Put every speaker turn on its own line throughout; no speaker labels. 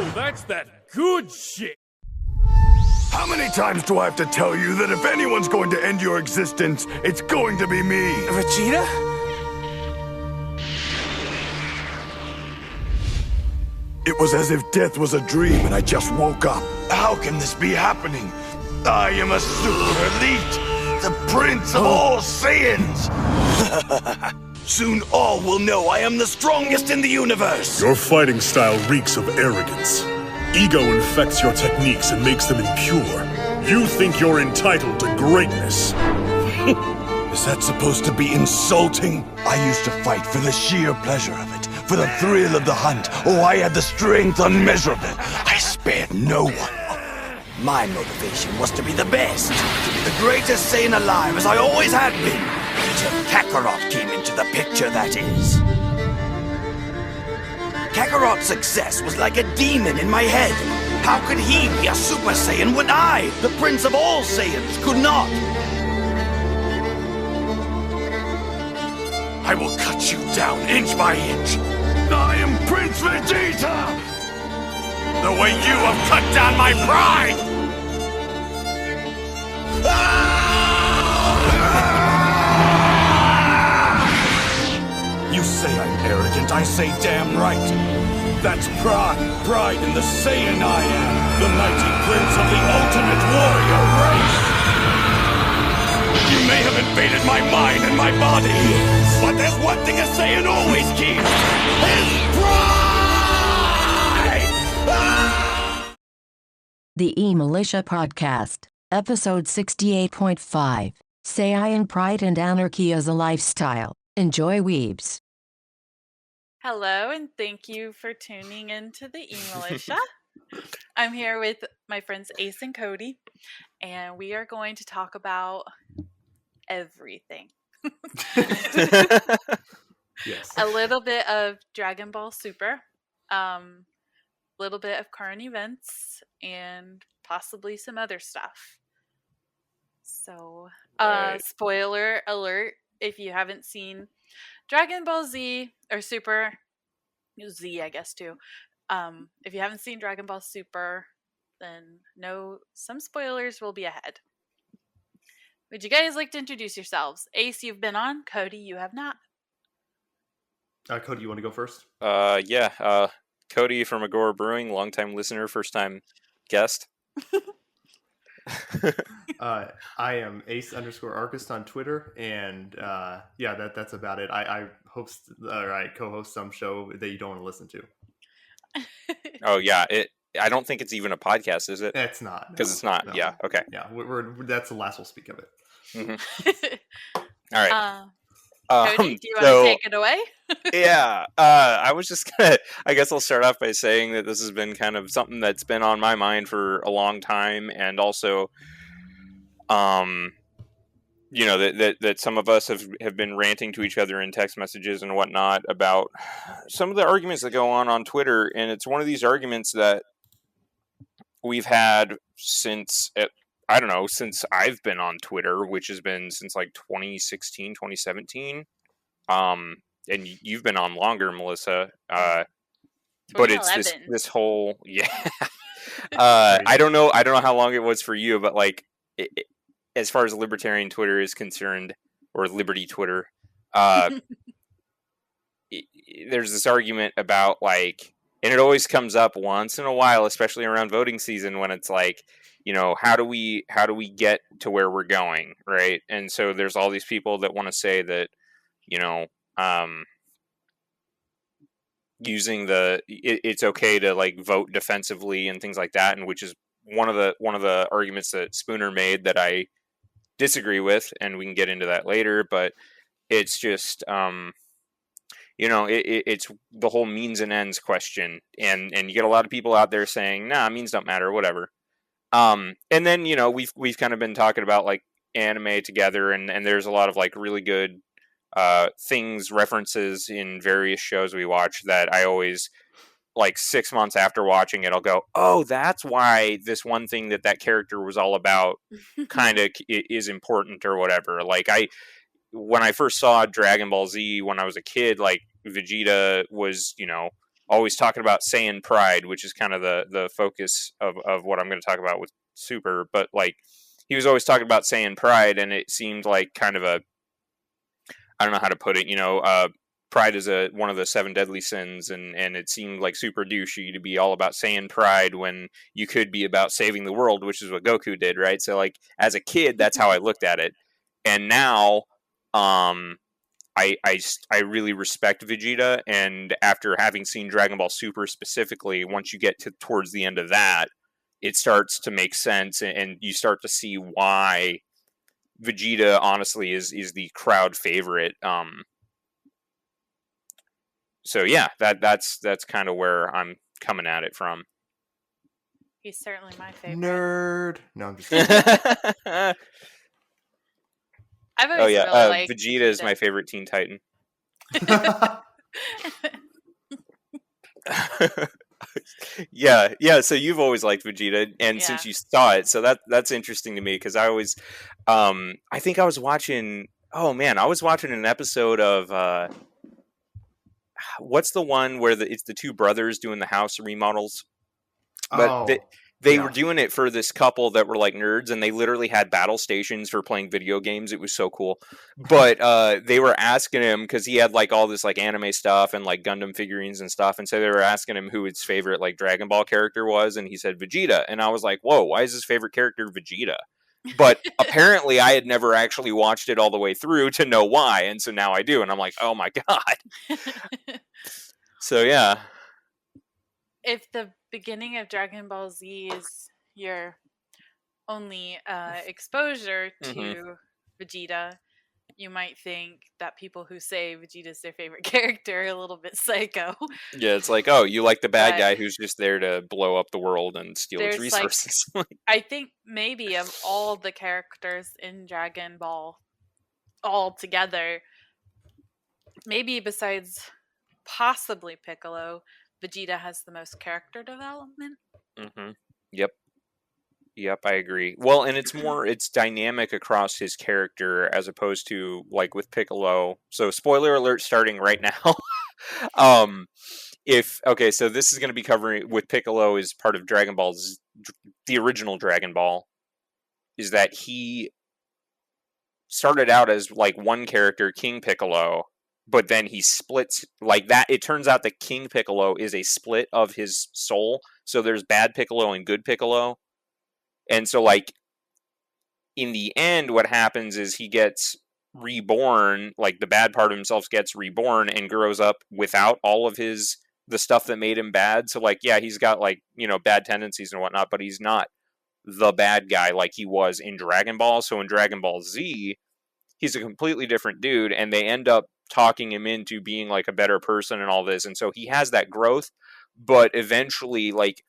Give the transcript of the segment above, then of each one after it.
Oh, that's that good shit.
How many times do I have to tell you that if anyone's going to end your existence, it's going to be me?
Vegeta?
It was as if death was a dream and I just woke up. How can this be happening? I am a super elite, the prince of all Saiyans. Soon all will know I am the strongest in the universe.
Your fighting style reeks of arrogance. Ego infects your techniques and makes them impure. You think you're entitled to greatness.
Is that supposed to be insulting? I used to fight for the sheer pleasure of it, for the thrill of the hunt. Oh, I had the strength unmeasurable. I spared no one. My motivation was to be the best, to be the greatest Saiyan alive, as I always had been. Until Kakarot came into the picture, that is. Kakarot's success was like a demon in my head. How could he be a Super Saiyan when I, the Prince of all Saiyans, could not? I will cut you down inch by inch. I am Prince Vegeta! The way you have cut down my pride! You say I'm arrogant, I say damn right. That's pride. Pride in the Saiyan I am. The mighty prince of the ultimate warrior race. You may have invaded my mind and my body, but there's one thing a Saiyan always keeps. His pride!
The E-Militia Podcast, Episode 68.5, Saiyan Pride and Anarchy as a Lifestyle. Enjoy, weebs.
Hello, and thank you for tuning into the E-Militia. I'm here with my friends Ace and Cody, and we are going to talk about everything.
Yes.
A little bit of Dragon Ball Super, a little bit of current events, and possibly some other stuff. So, spoiler alert, if you haven't seen Dragon Ball Z, or Super, Z I guess too. If you haven't seen Dragon Ball Super, then know some spoilers will be ahead. Would you guys like to introduce yourselves? Ace, you've been on. Cody, you have not.
Cody, you want to go first?
Yeah. Cody from Agora Brewing, longtime listener, first time guest.
I am Ace_Archist on Twitter, and that's about it. I host or I co-host some show that you don't want to listen to.
Oh yeah, I don't think it's even a podcast, is it?
It's not,
because it's not. No. Yeah, okay.
Yeah, that's the last we'll speak of it.
Mm-hmm. All right.
Cody, do you want to take it away?
Yeah, I was just gonna. I guess I'll start off by saying that this has been kind of something that's been on my mind for a long time, and also, that some of us have been ranting to each other in text messages and whatnot about some of the arguments that go on Twitter, and it's one of these arguments that we've had since I've been on Twitter, which has been since like 2016, 2017. And you've been on longer, Melissa. But it's this whole, yeah. I don't know how long it was for you, but like, as far as libertarian Twitter is concerned, or Liberty Twitter, there's this argument about like, and it always comes up once in a while, especially around voting season, when it's like, how do we get to where we're going, right? And so there's all these people that want to say that, using it's okay to like vote defensively and things like that, and which is one of the arguments that Spooner made that I disagree with, and we can get into that later. But it's just it's the whole means and ends question, and you get a lot of people out there saying, nah, means don't matter, whatever. And then we've kind of been talking about like anime together, and there's a lot of like really good references in various shows we watch that I always, like 6 months after watching it, I'll go, oh, that's why this one thing that character was all about kind of is important or whatever. Like when I first saw Dragon Ball Z when I was a kid, like Vegeta was, always talking about Saiyan Pride, which is kind of the focus of what I'm going to talk about with Super. But like, he was always talking about Saiyan Pride, and it seemed like kind of a, I don't know how to put it, pride is one of the 7 deadly sins, and it seemed like super douchey to be all about Saiyan Pride when you could be about saving the world, which is what Goku did, right? So like, as a kid, that's how I looked at it. And now, I really respect Vegeta, and after having seen Dragon Ball Super specifically, once you get towards the end of that, it starts to make sense, and you start to see why Vegeta honestly is the crowd favorite. So yeah, that's kind of where I'm coming at it from.
He's certainly my favorite.
Nerd. No, I'm just kidding.
I've always really liked
Vegeta is my favorite Teen Titan. Yeah. So you've always liked Vegeta, and since you saw it, so that's interesting to me, because I always, I think I was watching. Oh man, I was watching an episode of what's the one where it's the 2 brothers doing the house remodels, but they were doing it for this couple that were like nerds, and they literally had battle stations for playing video games. It was so cool. But they were asking him, because he had like all this like anime stuff and like Gundam figurines and stuff, and so they were asking him who his favorite like Dragon Ball character was, and he said Vegeta. And I was like, whoa, why is his favorite character Vegeta? But apparently I had never actually watched it all the way through to know why, and so now I do, and I'm like, oh my god. So yeah.
If the beginning of Dragon Ball Z is your only exposure to Vegeta, you might think that people who say Vegeta's their favorite character are a little bit psycho.
Yeah, it's like, oh, you like the bad guy who's just there to blow up the world and steal its resources.
Like, I think maybe of all the characters in Dragon Ball all together, maybe besides possibly Piccolo, Vegeta has the most character development.
Mm-hmm. Yep, I agree. Well, and it's dynamic across his character as opposed to like with Piccolo. So spoiler alert starting right now. So this is going to be covering with Piccolo is part of Dragon Ball Z, the original Dragon Ball, is that he started out as like one character, King Piccolo, but then he splits like that. It turns out that King Piccolo is a split of his soul. So there's bad Piccolo and good Piccolo. And so, like, in the end, what happens is he gets reborn, like, the bad part of himself gets reborn and grows up without all of the stuff that made him bad. So, like, yeah, he's got, like, bad tendencies and whatnot, but he's not the bad guy like he was in Dragon Ball. So in Dragon Ball Z, he's a completely different dude, and they end up talking him into being, like, a better person and all this. And so he has that growth, but eventually, like,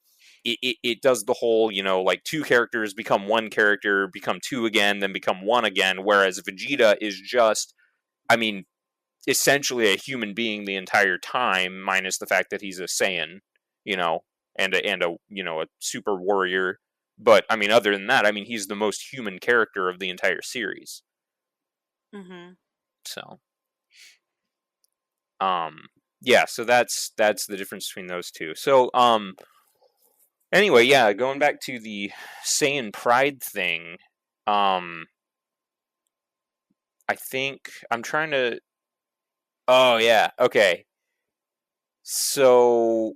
it does the whole, like 2 characters become 1 character, become 2 again, then become 1 again, whereas Vegeta is just, essentially a human being the entire time, minus the fact that he's a Saiyan, and a super warrior. But, other than that, he's the most human character of the entire series.
Mm-hmm.
So, yeah, so that's the difference between those two. So, anyway, yeah, going back to the Saiyan Pride thing, I think I'm trying to... Oh, yeah, okay. So,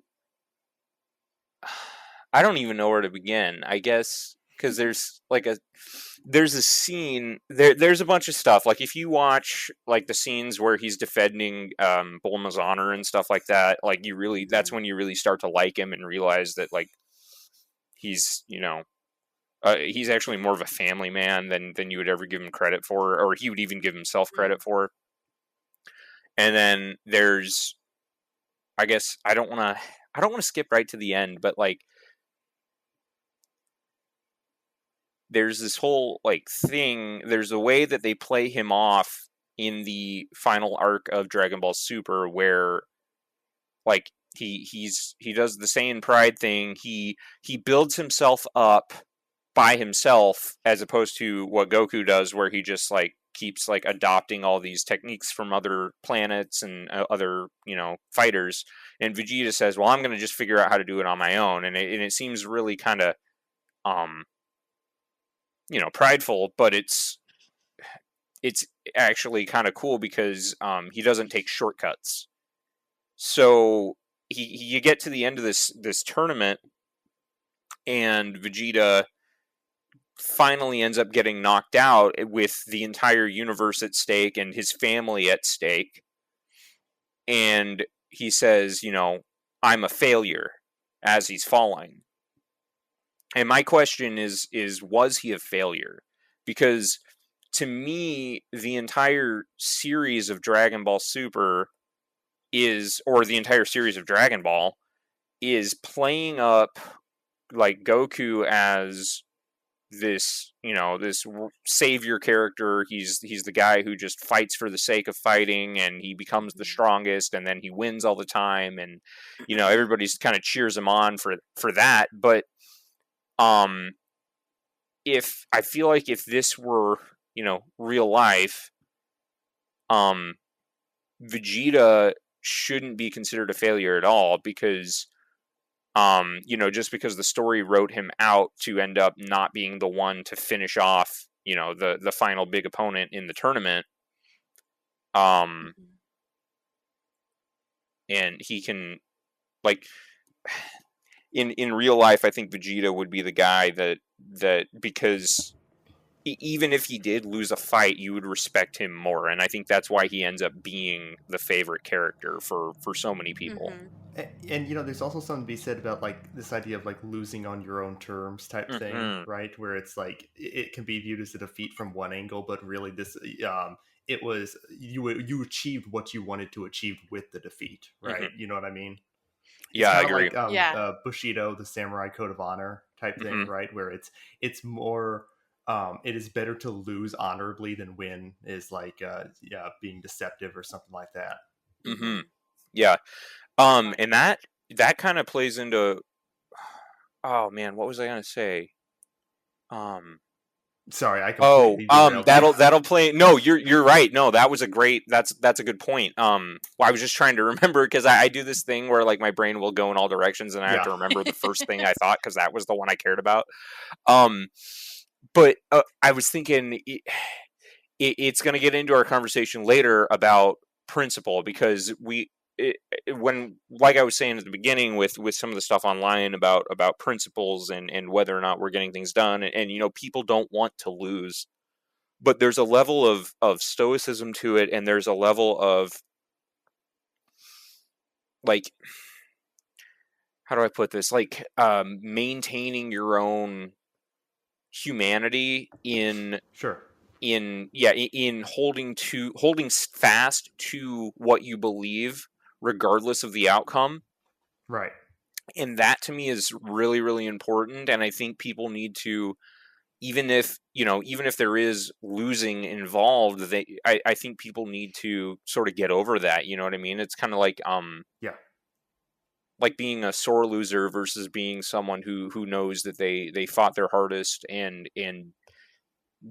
I don't even know where to begin, I guess, because there's a scene, there's a bunch of stuff, like, if you watch, like, the scenes where he's defending Bulma's honor and stuff like that, like, that's when you really start to like him and realize that, like, he's, he's actually more of a family man than you would ever give him credit for, or he would even give himself credit for. And then there's, I guess, I don't want to skip right to the end, but, like, there's this whole, like, thing, there's a way that they play him off in the final arc of Dragon Ball Super where, like, he does the Saiyan Pride thing. He builds himself up by himself, as opposed to what Goku does, where he just, like, keeps, like, adopting all these techniques from other planets and other, fighters. And Vegeta says, well, I'm going to just figure out how to do it on my own. And it seems really kind of, prideful, but it's actually kind of cool because he doesn't take shortcuts. So you get to the end of this tournament, and Vegeta finally ends up getting knocked out with the entire universe at stake and his family at stake. And he says, I'm a failure, as he's falling. And my question is was he a failure? Because to me, the entire series of Dragon Ball Super or the entire series of Dragon Ball is playing up like Goku as this, this savior character. He's the guy who just fights for the sake of fighting, and he becomes the strongest, and then he wins all the time, and everybody's kind of cheers him on for that. But if I feel like if this were real life, Vegeta shouldn't be considered a failure at all, because just because the story wrote him out to end up not being the one to finish off, the final big opponent in the tournament. And he can, like, in real life, I think Vegeta would be the guy that because even if he did lose a fight, you would respect him more. And I think that's why he ends up being the favorite character for so many people.
And there's also something to be said about like this idea of like losing on your own terms type thing, right? Where it's like it can be viewed as a defeat from one angle, but really this it was you achieved what you wanted to achieve with the defeat, right? You know what I mean?
Yeah, I agree.
Like, Bushido, the Samurai Code of Honor type thing, right? Where it's more. It is better to lose honorably than win, is like being deceptive or something like that.
Yeah. And that kind of plays into, oh man, what was I gonna say?
Sorry, I completely
that'll play. No, you're right. No, that was that's a good point. Well, I was just trying to remember, because I do this thing where like my brain will go in all directions, and I have to remember the first thing I thought, because that was the one I cared about. But I was thinking it's going to get into our conversation later about principle, because when, like I was saying at the beginning with some of the stuff online about principles and whether or not we're getting things done, and people don't want to lose, but there's a level of stoicism to it, and there's a level of, like, how do I put this, like maintaining your own humanity in holding fast to what you believe regardless of the outcome,
right? And
that to me is really, really important. And I think people need to, even if there is losing involved, I think people need to sort of get over that. You know what I mean? It's kind of like like being a sore loser versus being someone who knows that they fought their hardest and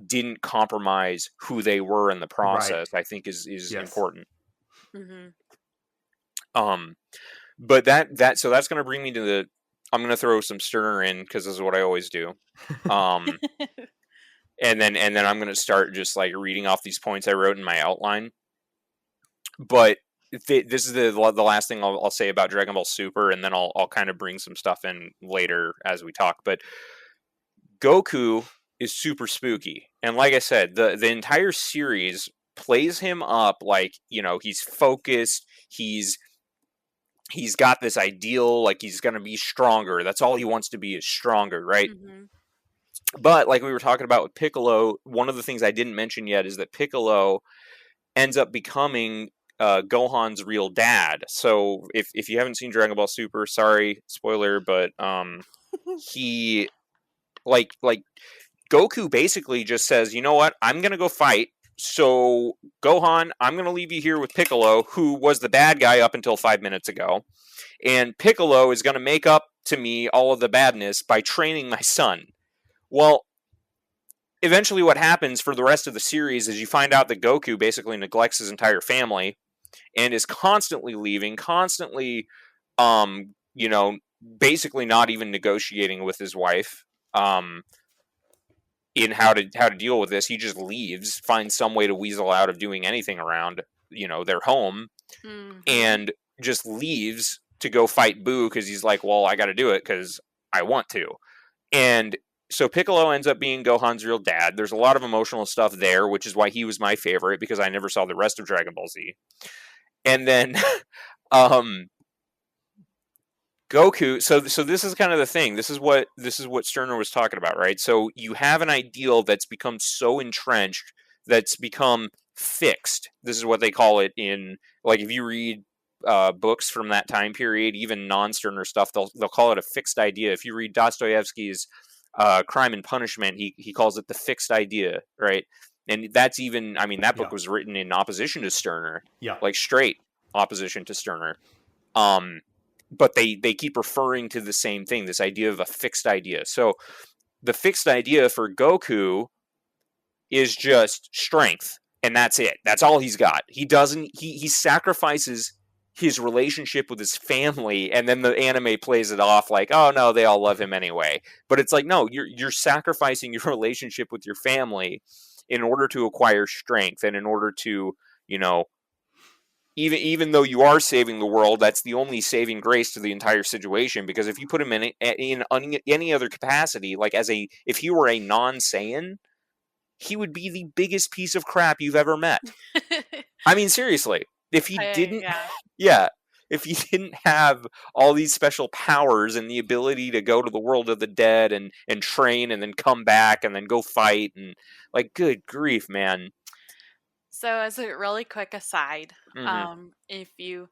didn't compromise who they were in the process. Right. I think is important. But so that's going to bring me to I'm going to throw some Stirner in, because this is what I always do. And then I'm going to start just like reading off these points I wrote in my outline. But this is the last thing I'll say about Dragon Ball Super, and then I'll kind of bring some stuff in later as we talk. But Goku is super spooky, and like I said, the entire series plays him up like, he's focused, he's got this ideal, like he's gonna be stronger. That's all he wants to be, is stronger, right? But like we were talking about with Piccolo, one of the things I didn't mention yet is that Piccolo ends up becoming Gohan's real dad. So if you haven't seen Dragon Ball Super, sorry, spoiler, but he like Goku basically just says, you know what, I'm gonna go fight. So Gohan, I'm gonna leave you here with Piccolo, who was the bad guy up until 5 minutes ago, and Piccolo is gonna make up to me all of the badness by training my son. Well, eventually what happens for the rest of the series is you find out that Goku basically neglects his entire family and is constantly leaving, constantly you know, basically not even negotiating with his wife, in how to deal with this. He just leaves, finds some way to weasel out of doing anything around, you know, their home, and just leaves to go fight Boo, because he's like, well, I got to do it because I want to. And so Piccolo ends up being Gohan's real dad. There's a lot of emotional stuff there, which is why he was my favorite, because I never saw the rest of Dragon Ball Z. And then Goku, so this is kind of the thing. This is what Stirner was talking about, right? So you have an ideal that's become so entrenched, that's become fixed. This is what they call it in, like, if you read books from that time period, even non-Stirner stuff, they'll call it a fixed idea. If you read Dostoevsky's Crime and Punishment, he calls it the fixed idea, right? And that's even, I mean, that book was written in opposition to Stirner, like straight opposition to Stirner. But they keep referring to the same thing, this idea of a fixed idea. So the fixed idea for Goku is just strength, and that's it. That's all he's got. He sacrifices his relationship with his family, and then the anime plays it off like, oh no, they all love him anyway. But it's like, no, you're sacrificing your relationship with your family in order to acquire strength, and in order to, you know, even though you are saving the world, that's the only saving grace to the entire situation. Because if you put him in any other capacity, like if he were a non-Saiyan, he would be the biggest piece of crap you've ever met. I mean, seriously. If he didn't, if he didn't have all these special powers and the ability to go to the world of the dead and train and then come back and then go fight, and like, good grief, man.
So as a really quick aside, if you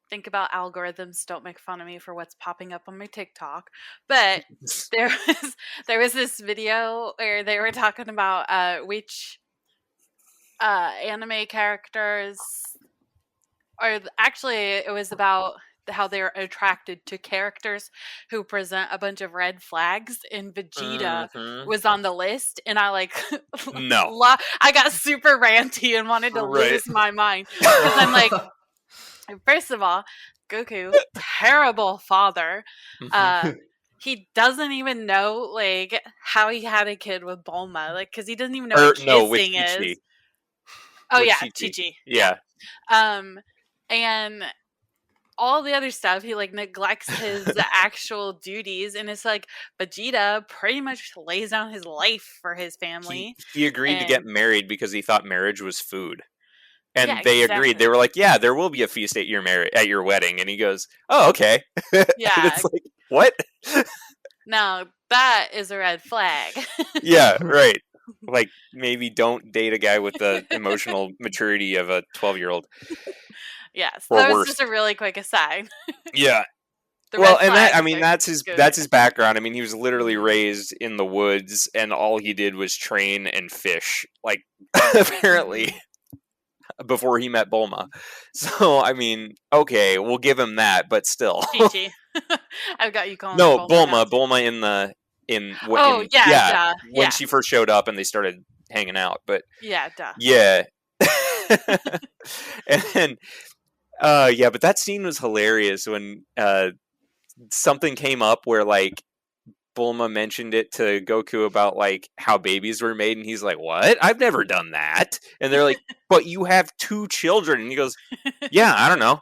think about algorithms, don't make fun of me for what's popping up on my TikTok, but there was this video where they were talking about which anime characters, or actually it was about how they're attracted to characters who present a bunch of red flags, and Vegeta was on the list, and I I got super ranty and wanted to lose my mind, because I'm like, first of all, Goku, terrible father. He doesn't even know like how he had a kid with Bulma, like, because he doesn't even know what kissing is. Oh yeah, Chi-Chi.
Yeah.
And all the other stuff, he like neglects his actual duties, and it's like Vegeta pretty much lays down his life for his family.
He agreed to get married because he thought marriage was food, and they agreed. They were like, "Yeah, there will be a feast at your wedding," and he goes, "Oh, okay."
Yeah,
it's like, what?
Now that is a red flag.
Yeah, right. Like, maybe don't date a guy with the emotional maturity of a 12-year-old.
Yes, that was just a really quick aside.
Yeah. Well, and that's his background. I mean, he was literally raised in the woods, and all he did was train and fish, like, apparently, before he met Bulma. So, I mean, okay, we'll give him that, but still.
Chi-Chi. I've got you calling
her Bulma. Bulma when she first showed up and they started hanging out. But yeah. And then but that scene was hilarious when something came up where, like, Bulma mentioned it to Goku about, like, how babies were made, and he's like, what? I've never done that. And they're like, but you have 2 children. And he goes, yeah, I don't know.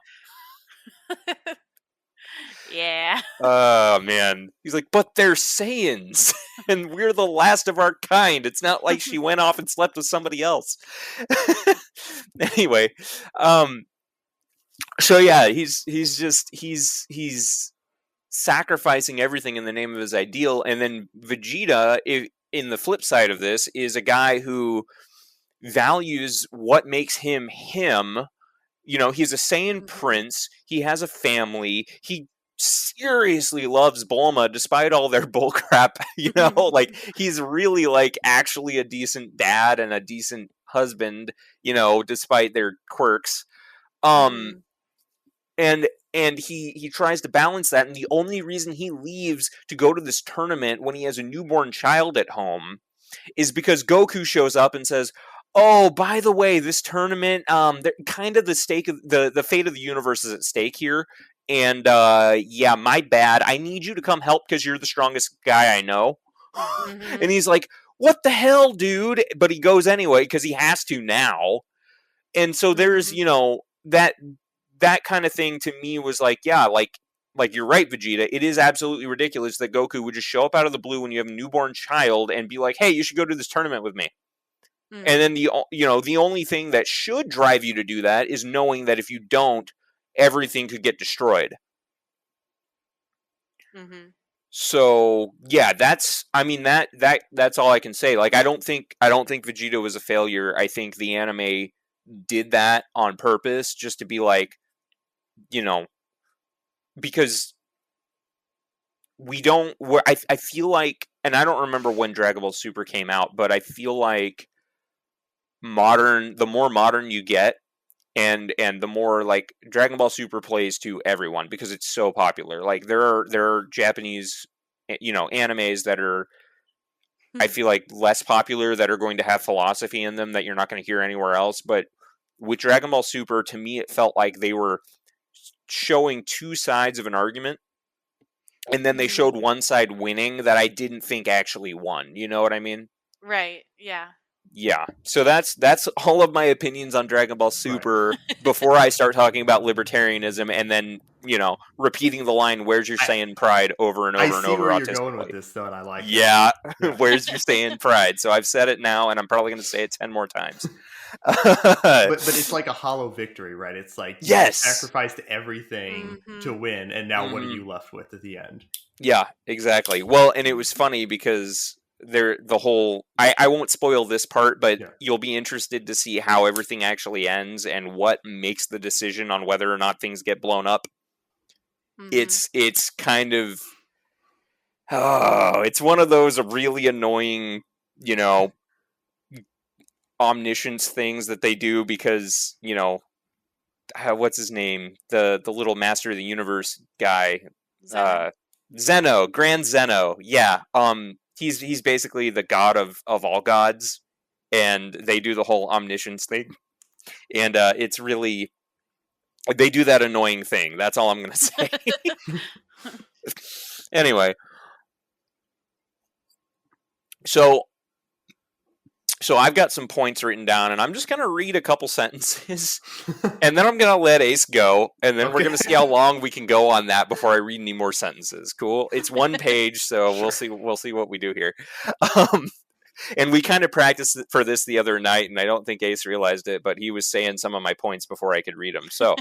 Yeah.
Oh, man. He's like, but they're Saiyans, and we're the last of our kind. It's not like she went off and slept with somebody else. Anyway, so yeah, he's sacrificing everything in the name of his ideal. And then Vegeta, in the flip side of this, is a guy who values what makes him him. You know, he's a Saiyan prince. He has a family. He seriously loves Bulma despite all their bullcrap. You know, like, he's really, like, actually a decent dad and a decent husband, you know, despite their quirks. And he tries to balance that, and the only reason he leaves to go to this tournament when he has a newborn child at home is because Goku shows up and says, oh, by the way, this tournament, kind of the stake of the fate of the universe is at stake here, and yeah, my bad. I need you to come help because you're the strongest guy I know. And he's like, what the hell, dude? But he goes anyway because he has to now. And so there's, you know, that kind of thing to me was like, yeah, like you're right, Vegeta. It is absolutely ridiculous that Goku would just show up out of the blue when you have a newborn child and be like, hey, you should go to this tournament with me. And then the only thing that should drive you to do that is knowing that if you don't, everything could get destroyed. So yeah, that's all I can say. Like, I don't think Vegeta was a failure. I think the anime did that on purpose just to be like, you know, because I feel like, and I don't remember when Dragon Ball Super came out, but I feel like the more modern you get, and the more like Dragon Ball Super plays to everyone because it's so popular. Like there are Japanese, you know, animes that are, I feel like, less popular, that are going to have philosophy in them that you're not going to hear anywhere else. But with Dragon Ball Super, to me, it felt like they were showing two sides of an argument, and then they showed one side winning that I didn't think actually won. You know what I mean?
Right. Yeah.
Yeah, so that's all of my opinions on Dragon Ball Super before I start talking about libertarianism and then, you know, repeating the line, where's your Saiyan Pride, over and over and over.
I see where you're going with this, though, and I like it.
Yeah, where's your Saiyan Pride? So I've said it now, and I'm probably going to say it 10 more times.
but it's like a hollow victory, right? It's like,
yes,
you sacrificed everything to win, and now what are you left with at the end?
Yeah, exactly. Well, and it was funny because I won't spoil this part, but you'll be interested to see how everything actually ends and what makes the decision on whether or not things get blown up. It's kind of, it's one of those really annoying, you know, omniscience things that they do because, you know, what's his name? The little Master of the Universe guy, Zeno, Grand Zeno. Yeah. He's basically the god of all gods, and they do the whole omniscience thing, and it's really, they do that annoying thing. That's all I'm gonna say. Anyway, so I've got some points written down, and I'm just gonna read a couple sentences, and then I'm gonna let Ace go, and then we're gonna see how long we can go on that before I read any more sentences. Cool? It's one page, so we'll see what we do here. And we kind of practiced for this the other night, and I don't think Ace realized it, but he was saying some of my points before I could read them. So,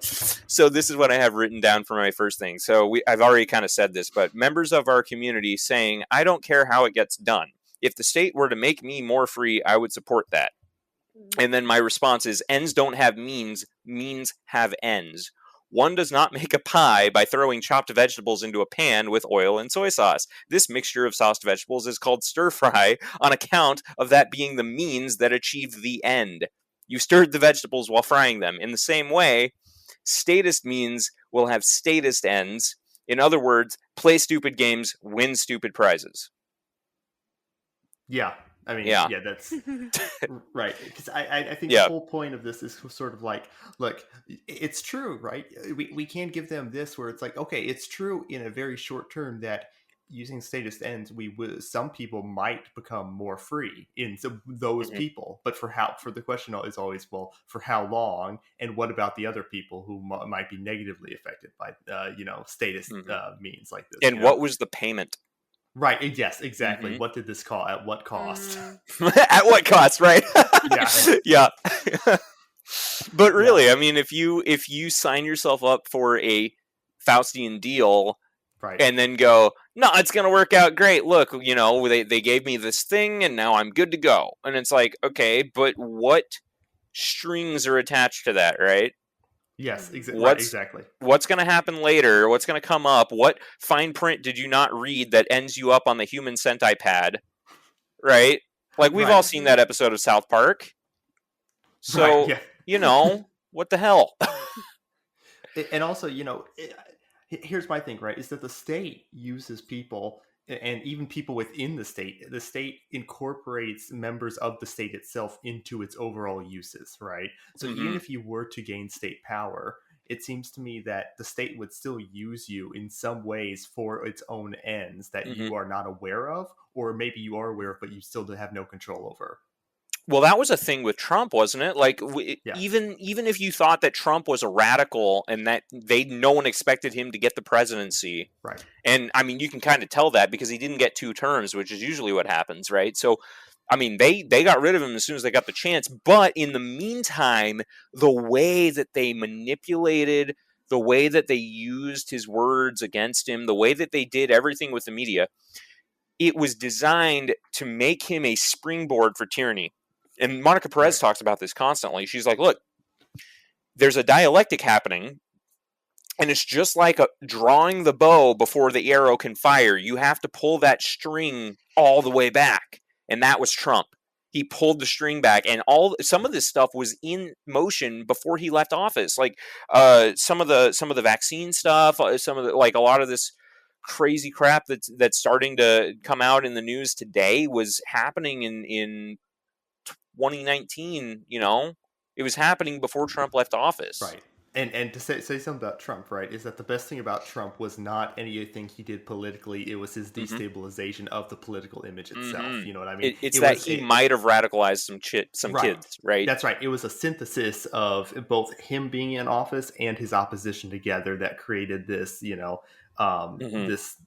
so this is what I have written down for my first thing. So I've already kind of said this, but members of our community saying, I don't care how it gets done. If the state were to make me more free, I would support that. And then my response is, ends don't have means, means have ends. One does not make a pie by throwing chopped vegetables into a pan with oil and soy sauce. This mixture of sauced vegetables is called stir fry on account of that being the means that achieved the end. You stirred the vegetables while frying them. In the same way, statist means will have statist ends. In other words, play stupid games, win stupid prizes.
Yeah, I mean,
yeah
that's right. Because I think the whole point of this is sort of like, look, it's true, right? We can't give them this where it's like, okay, it's true in a very short term that using statist ends, some people might become more free in those people. But for the question is always, well, for how long? And what about the other people who might be negatively affected by, statist means like this?
And what was the payment?
Right. Yes, exactly. What did this cost? At what cost?
At what cost? Right. Yeah. But really, I mean, if you sign yourself up for a Faustian deal,
right,
and then go, no, it's going to work out great. Look, you know, they gave me this thing, and now I'm good to go. And it's like, okay, but what strings are attached to that, right?
Yes, exactly.
What's going to happen later? What's going to come up? What fine print did you not read that ends you up on the human Sentai pad? Right? Like, we've all seen that episode of South Park. So, you know, what the hell?
And also, you know, here's my thing, right? Is that the state uses people, and even people within the state incorporates members of the state itself into its overall uses, right? So even if you were to gain state power, it seems to me that the state would still use you in some ways for its own ends that you are not aware of, or maybe you are aware of, but you still have no control over.
Well, that was a thing with Trump, wasn't it? Like,
Yeah.
even if you thought that Trump was a radical and that no one expected him to get the presidency,
Right?
and I mean, you can kind of tell that because he didn't get 2 terms, which is usually what happens, right? So, I mean, they got rid of him as soon as they got the chance. But in the meantime, the way that they manipulated, the way that they used his words against him, the way that they did everything with the media, it was designed to make him a springboard for tyranny. And Monica Perez talks about this constantly. She's like, look, there's a dialectic happening, and it's just like drawing the bow before the arrow can fire. You have to pull that string all the way back. And that was Trump. He pulled the string back, and some of this stuff was in motion before he left office. Like some of the vaccine stuff, some of the, like, a lot of this crazy crap that's starting to come out in the news today was happening in 2019. You know, it was happening before Trump left office.
Right. And to say something about Trump, right, is that the best thing about Trump was not anything he did politically. It was his destabilization of the political image itself. You know what I mean?
It's that he might have radicalized some kids, right? That's
right. It was a synthesis of both him being in office and his opposition together that created this, this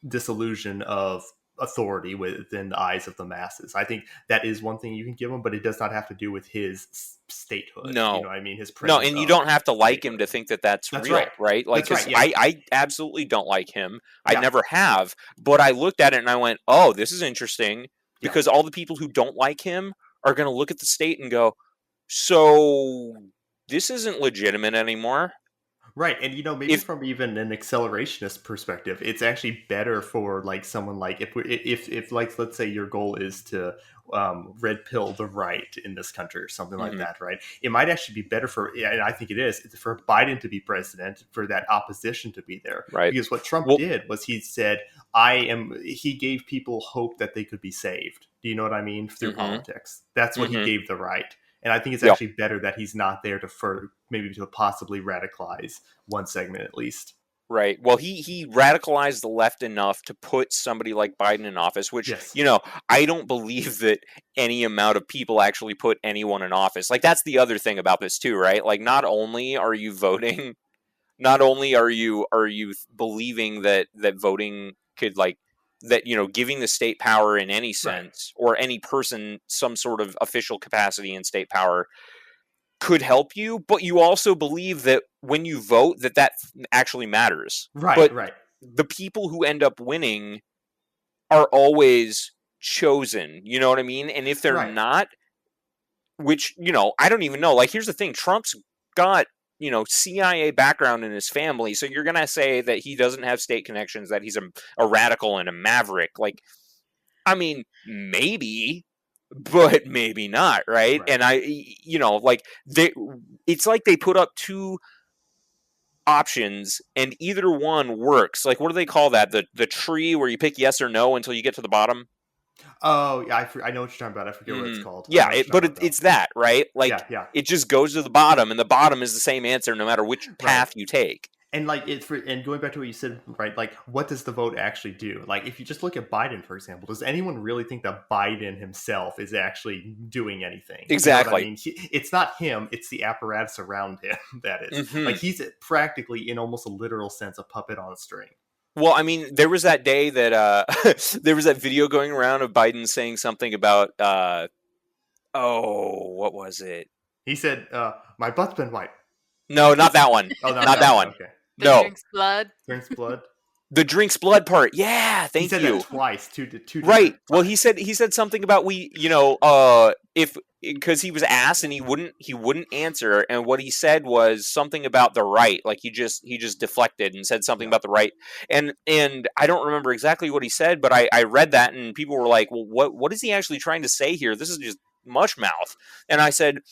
disillusion of authority within the eyes of the masses. I think that is one thing you can give him, but it does not have to do with his statehood.
No,
you know what I mean, his
no, and you don't have to like him to think that that's real, right? Like, because I absolutely don't like him. I never have, but I looked at it and I went, "Oh, this is interesting," because all the people who don't like him are going to look at the state and go, "So this isn't legitimate anymore."
Right, and maybe from even an accelerationist perspective, it's actually better for like someone like if like, let's say your goal is to red pill the right in this country or something like that, right? It might actually be better and I think it is, for Biden to be president, for that opposition to be there,
right?
Because what Trump did was he said, he gave people hope that they could be saved. Do you know what I mean? Through politics, that's what he gave the right. And I think it's actually better that he's not there to possibly radicalize one segment at least.
Right. Well, he radicalized the left enough to put somebody like Biden in office, which, I don't believe that any amount of people actually put anyone in office. Like, that's the other thing about this too, right? Like, not only are you voting, not only are you believing that voting could, like, that, giving the state power in any sense, or any person some sort of official capacity in state power could help you, but you also believe that when you vote that actually matters.
Right,
but the people who end up winning are always chosen, you know what I mean? And if they're not, which, I don't even know. Like, here's the thing, Trump's got CIA background in his family, so you're gonna say that he doesn't have state connections, that he's a radical and a maverick. Like, I mean, maybe, but maybe not, right? And it's like they put up 2 options and either one works. Like, what do they call that? The tree where you pick yes or no until you get to the bottom.
Oh, yeah, I know what you're talking about. I forget what it's called.
Yeah, it's that, right? Like, it just goes to the bottom, and the bottom is the same answer no matter which path you take.
And like and going back to what you said, right? Like, what does the vote actually do? Like, if you just look at Biden, for example, does anyone really think that Biden himself is actually doing anything?
Exactly.
You know what I mean? It's not him; it's the apparatus around him that is. Like, he's practically, in almost a literal sense, a puppet on a string.
Well, I mean, there was that day that there was that video going around of Biden saying something about what was it?
He said, "My butt's been wiped."
No, not that one. Not that one.
Okay.
The drinks blood.
Drinks blood.
The drinks blood part. Yeah, thank you.
He said that twice. Two
right. Well, he said something about because he was asked and he wouldn't answer, and what he said was something about the right. Like, he just deflected and said something about the right, and I don't remember exactly what he said, but I read that and people were like, well, what is he actually trying to say here? This is just mush mouth. And I said,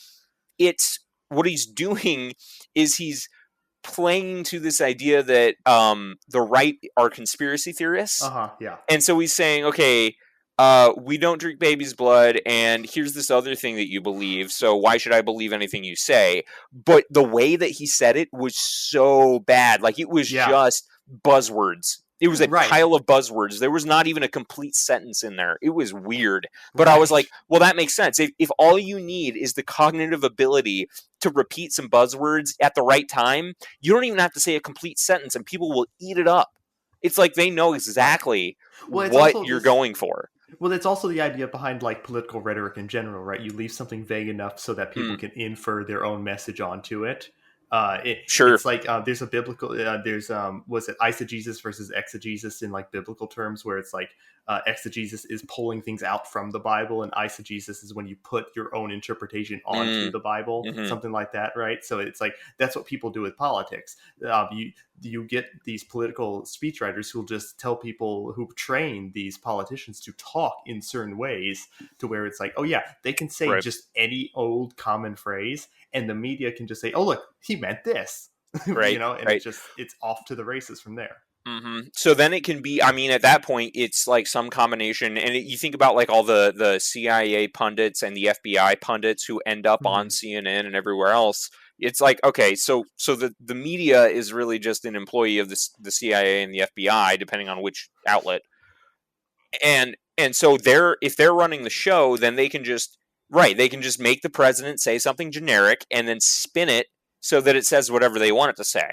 it's what he's doing is he's playing to this idea that the right are conspiracy theorists.
Yeah.
And so he's saying, okay, we don't drink baby's blood, and here's this other thing that you believe, so why should I believe anything you say? But the way that he said it was so bad. Like, it was just buzzwords. It was a pile of buzzwords. There was not even a complete sentence in there. It was weird. But I was like, well, that makes sense. If all you need is the cognitive ability to repeat some buzzwords at the right time, you don't even have to say a complete sentence, and people will eat it up. It's like they know exactly what you're going for.
Well, it's also the idea behind like political rhetoric in general, right? You leave something vague enough so that people can infer their own message onto it. It's like there's a biblical was it eisegesis versus exegesis in like biblical terms, where it's like exegesis is pulling things out from the Bible, and eisegesis is when you put your own interpretation onto the Bible, something like that, right? So it's like that's what people do with politics. You get these political speechwriters who'll just tell people, who train these politicians to talk in certain ways, to where it's like, oh yeah, they can say just any old common phrase, and the media can just say, oh look, he meant this,
right?
And it's off to the races from there.
So then it can be, I mean, at that point, it's like some combination, and you think about like all the CIA pundits and the FBI pundits who end up on CNN and everywhere else. It's like, okay, so the media is really just an employee of the CIA and the FBI, depending on which outlet. And so if they're running the show, then they can just make the president say something generic and then spin it so that it says whatever they want it to say.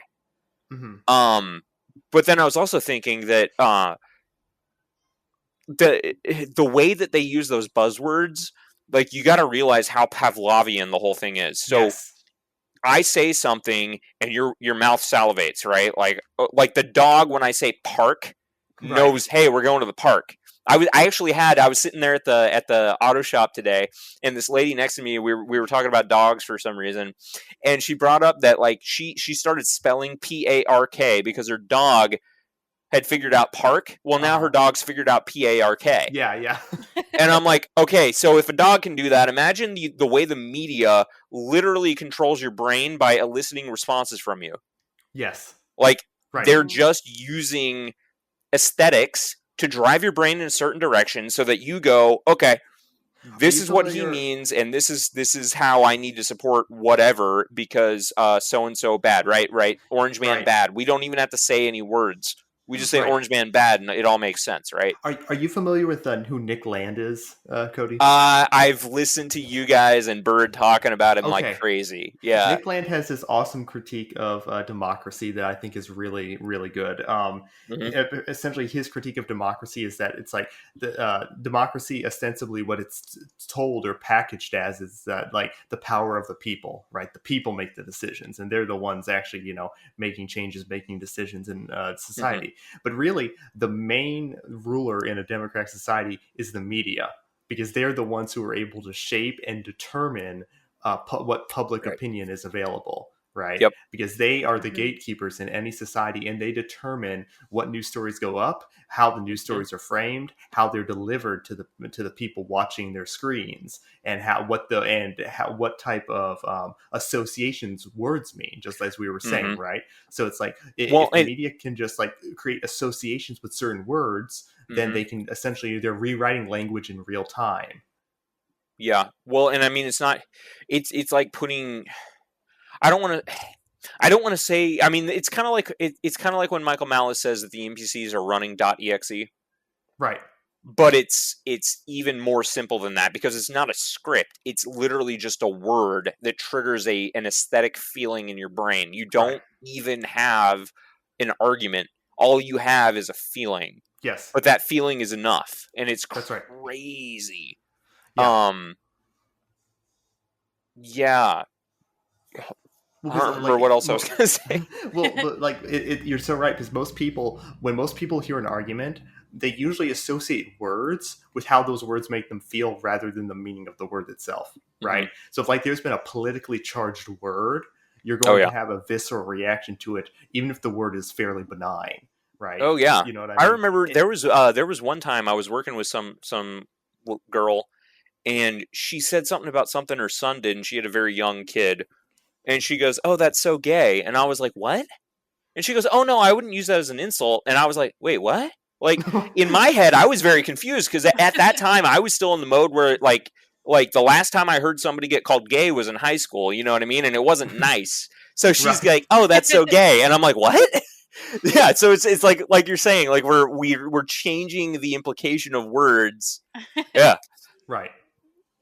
But then I was also thinking that the way that they use those buzzwords, like, you got to realize how Pavlovian the whole thing is. So I say something and your mouth salivates, right? Like the dog, when I say park, knows, hey, we're going to the park. I was sitting there at the auto shop today, and this lady next to me, we were talking about dogs for some reason, and she brought up that like she started spelling PARK because her dog had figured out park. Well, now her dog's figured out PARK.
Yeah.
And I'm like, okay, so if a dog can do that, imagine the way the media literally controls your brain by eliciting responses from you.
Yes.
Like, they're just using aesthetics to drive your brain in a certain direction so that you go, okay, this is what he means, and this is how I need to support whatever, because so-and-so bad, right? Orange Man bad. We don't even have to say any words. We just say Orange Man bad, and it all makes sense, right?
Are you familiar with who Nick Land is, Cody?
I've listened to you guys and Bird talking about him like crazy. Yeah,
Nick Land has this awesome critique of democracy that I think is really, really good. Essentially, his critique of democracy is that it's like democracy, ostensibly what it's told or packaged as, is that like the power of the people, right? The people make the decisions, and they're the ones actually, making changes, making decisions in society. But really, the main ruler in a democratic society is the media, because they're the ones who are able to shape and determine what public opinion is available, right?
Yep.
Because they are the gatekeepers in any society, and they determine what news stories go up, how the news stories are framed, how they're delivered to the people watching their screens, and what type of associations words mean, just as we were saying, right? So it's like if the media can just like create associations with certain words, then they can essentially, they're rewriting language in real time.
Yeah. Well, and I mean, it's like putting. I don't want to say. I mean, it's kind of like when Michael Malice says that the NPCs are running .exe,
right?
But it's even more simple than that, because it's not a script. It's literally just a word that triggers an aesthetic feeling in your brain. You don't even have an argument. All you have is a feeling.
Yes,
but that feeling is enough, and it's crazy. Yeah. Yeah. I don't remember what else I was going to say.
Well, but like you're so right, because when most people hear an argument, they usually associate words with how those words make them feel rather than the meaning of the word itself, right? So if like there's been a politically charged word, you're going to have a visceral reaction to it, even if the word is fairly benign, right?
Oh yeah,
you know what I mean?
I remember there was one time I was working with some girl, and she said something about something her son did, and she had a very young kid. And she goes, "Oh, that's so gay." And I was like, "What?" And she goes, "Oh, no, I wouldn't use that as an insult." And I was like, "Wait, what?" Like, in my head, I was very confused because at that time, I was still in the mode where, like the last time I heard somebody get called gay was in high school, you know what I mean? And it wasn't nice. So she's like, "Oh, that's so gay," and I'm like, "What?" Yeah. So it's like you're saying, like we're changing the implication of words. Yeah.
Right.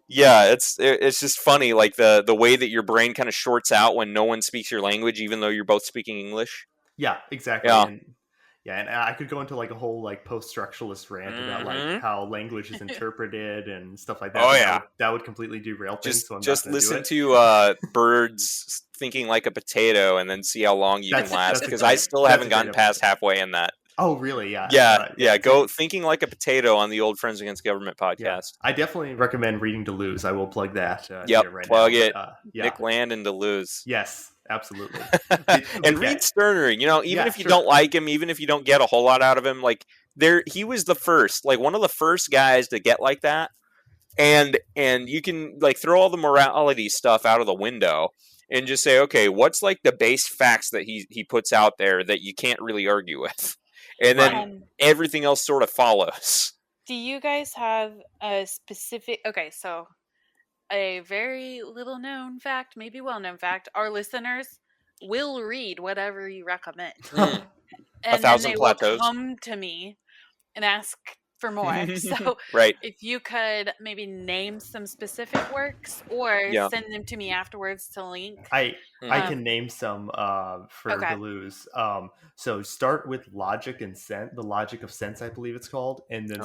Yeah, it's just funny, like the way that your brain kind of shorts out when no one speaks your language, even though you're both speaking English.
Yeah, exactly.
Yeah.
And I could go into like a whole like post-structuralist rant about like how language is interpreted and stuff like that.
Oh,
but
yeah.
That would completely derail things. So I'm
Just
not gonna
listen
do it.
to birds thinking like a potato, and then see how long you can last.
that's
Because
a
I
great-
still
that's
haven't
a great
gotten past halfway in that.
Oh, really? Yeah.
Yeah. Go thinking like a potato on the old Friends Against Government podcast.
Yeah. I definitely recommend reading Deleuze. I will plug that.
Yep,
right
plug
now.
it.
Yeah.
Nick Land and Deleuze.
Yes, absolutely.
And read Stirner. You know, even
Yeah,
if you
sure.
don't like him, even if you don't get a whole lot out of him, like he was the first, like one of the first guys to get like that. And you can like throw all the morality stuff out of the window and just say, okay, what's like the base facts that he puts out there that you can't really argue with, and then everything else sort of follows.
Do you guys have a specific? Okay, so a very little known fact, maybe well known fact: our listeners will read whatever you recommend, and
1,000
then they
plateaus.
will come to me and ask for more. So
Right.
if you could maybe name some specific works or send them to me afterwards to link.
I can name some for
Okay.
Deleuze. So start with logic and sense, the logic of sense, I believe it's called, and then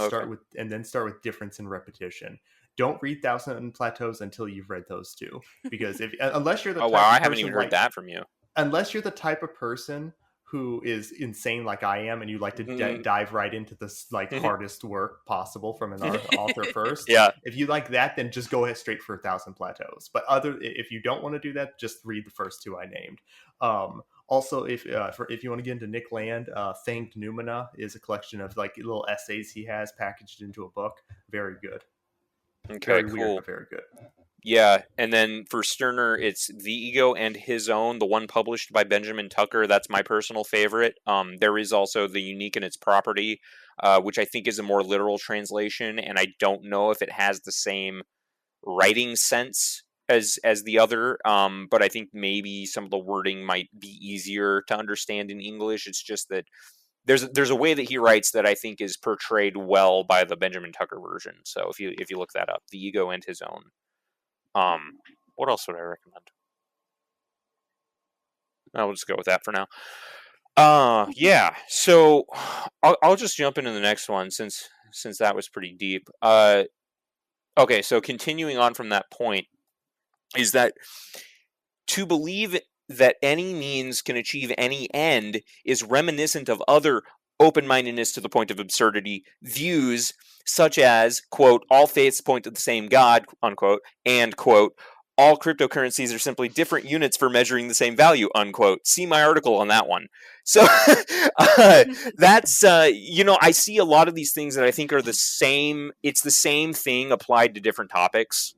start with difference and repetition. Don't read 1,000 Plateaus until you've read those two, because unless you're the type
I
of
haven't
person
even heard that from you.
Unless you're the type of person who is insane like I am, and you like to dive right into this like hardest work possible from an author first.
Yeah.
If you like that, then just go ahead straight for 1,000 Plateaus. But if you don't want to do that, just read the first two I named. Also, if you want to get into Nick Land, Fanged Noumena is a collection of like little essays he has packaged into a book. Very good.
Okay,
Very
cool.
weird, but very good.
Yeah, and then for Stirner, it's The Ego and His Own, the one published by Benjamin Tucker. That's my personal favorite. There is also The Unique and Its Property, which I think is a more literal translation, and I don't know if it has the same writing sense as the other, but I think maybe some of the wording might be easier to understand in English. It's just that there's a way that he writes that I think is portrayed well by the Benjamin Tucker version. So if you look that up, The Ego and His Own. What else would I recommend? I'll just go with that for now. Yeah. So I'll just jump into the next one since that was pretty deep. Okay. So continuing on from that point is that to believe that any means can achieve any end is reminiscent of other open-mindedness to the point of absurdity views, such as, quote, all faiths point to the same God, unquote, and, quote, all cryptocurrencies are simply different units for measuring the same value, unquote. See my article on that one. So that's, I see a lot of these things that I think are the same. It's the same thing applied to different topics.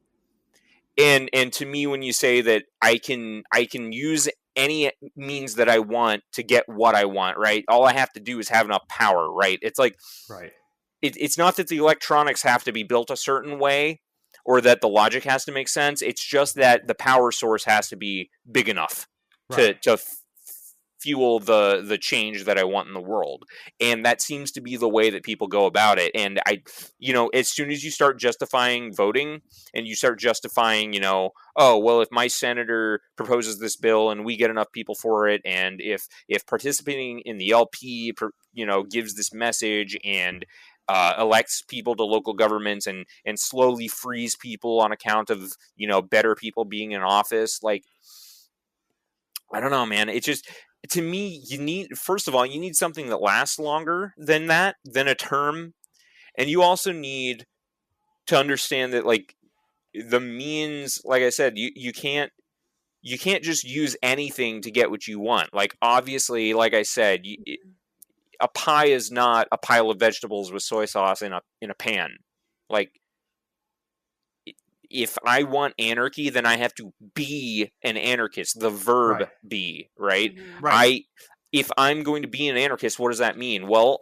And to me, when you say that I can use any means that I want to get what I want, right? All I have to do is have enough power, right? It's like,
right.
It's not that the electronics have to be built a certain way or that the logic has to make sense. It's just that the power source has to be big enough to fuel the change that I want in the world. And that seems to be the way that people go about it. And as soon as you start justifying voting and you start justifying, oh, well, if my senator proposes this bill and we get enough people for it, and if participating in the LP, gives this message and elects people to local governments and slowly frees people on account of, better people being in office, like, I don't know, man. It's just, to me, first of all, you need something that lasts longer than a term. And you also need to understand that, like, the means, like I said, you can't just use anything to get what you want. Like, obviously, like I said, a pie is not a pile of vegetables with soy sauce in a pan. Like, if I want anarchy, then I have to be an anarchist. The verb be, right?
Mhm.
Right.
If I'm going to be an anarchist, what does that mean? Well,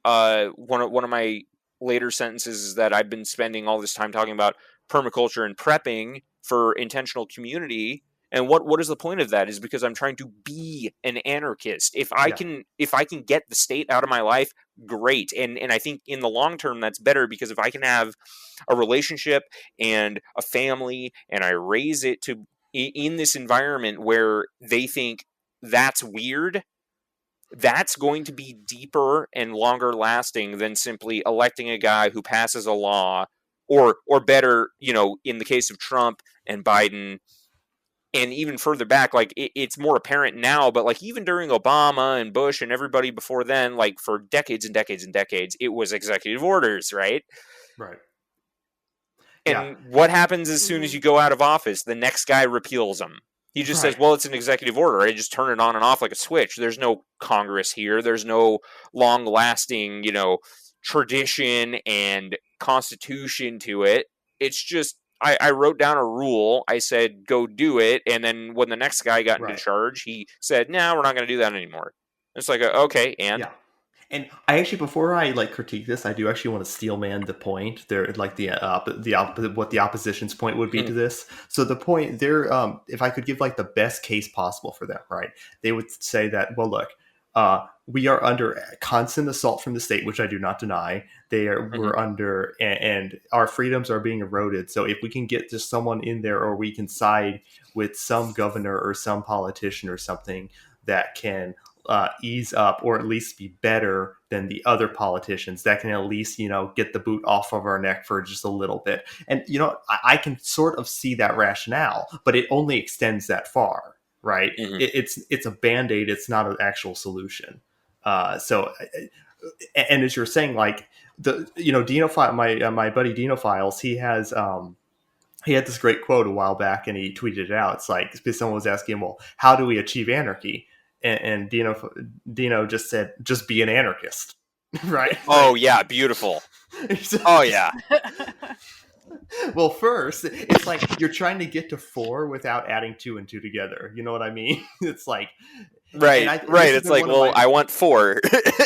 one of my later sentences is that I've been spending all this time talking about permaculture and prepping for intentional community. And what is the point of that? Is because I'm trying to be an anarchist. If I can get the state out of my life, great. And I think in the long term that's better, because if I can have a relationship and a family and I raise it to in this environment where they think that's weird, that's going to be deeper and longer lasting than simply electing a guy who passes a law, or better, in the case of Trump and Biden. And even further back, like it's more apparent now, but like even during Obama and Bush and everybody before then, like for decades and decades and decades, it was executive orders, right?
Right.
And what happens as soon as you go out of office? The next guy repeals them. He just says, well, it's an executive order. I just turn it on and off like a switch. There's no Congress here. There's no long-lasting, tradition and constitution to it. It's just, I wrote down a rule. I said, go do it. And then when the next guy got into charge, he said, no, we're not going to do that anymore. It's like, okay, and?
Yeah. And I actually, before I critique this, I do actually want to steel man the point. They're like what the opposition's point would be to this. So the point there, if I could give like the best case possible for them, right? They would say that, well, look, we are under constant assault from the state, which I do not deny. We're under, and our freedoms are being eroded. So if we can get just someone in there, or we can side with some governor or some politician or something that can ease up, or at least be better than the other politicians, that can at least, get the boot off of our neck for just a little bit. And, I can sort of see that rationale, but it only extends that far, right? It's a Band-Aid. It's not an actual solution. So, and as you're saying, like Dinophile, my buddy Dinophiles, he had this great quote a while back, and he tweeted it out. It's like, someone was asking him, well, how do we achieve anarchy? And Dino just said, just be an anarchist, right?
Oh, yeah, beautiful. Oh, yeah.
Well, first, it's like you're trying to get to 4 without adding 2 and 2 together. You know what I mean? It's like...
Right. It's like, well, I want 4.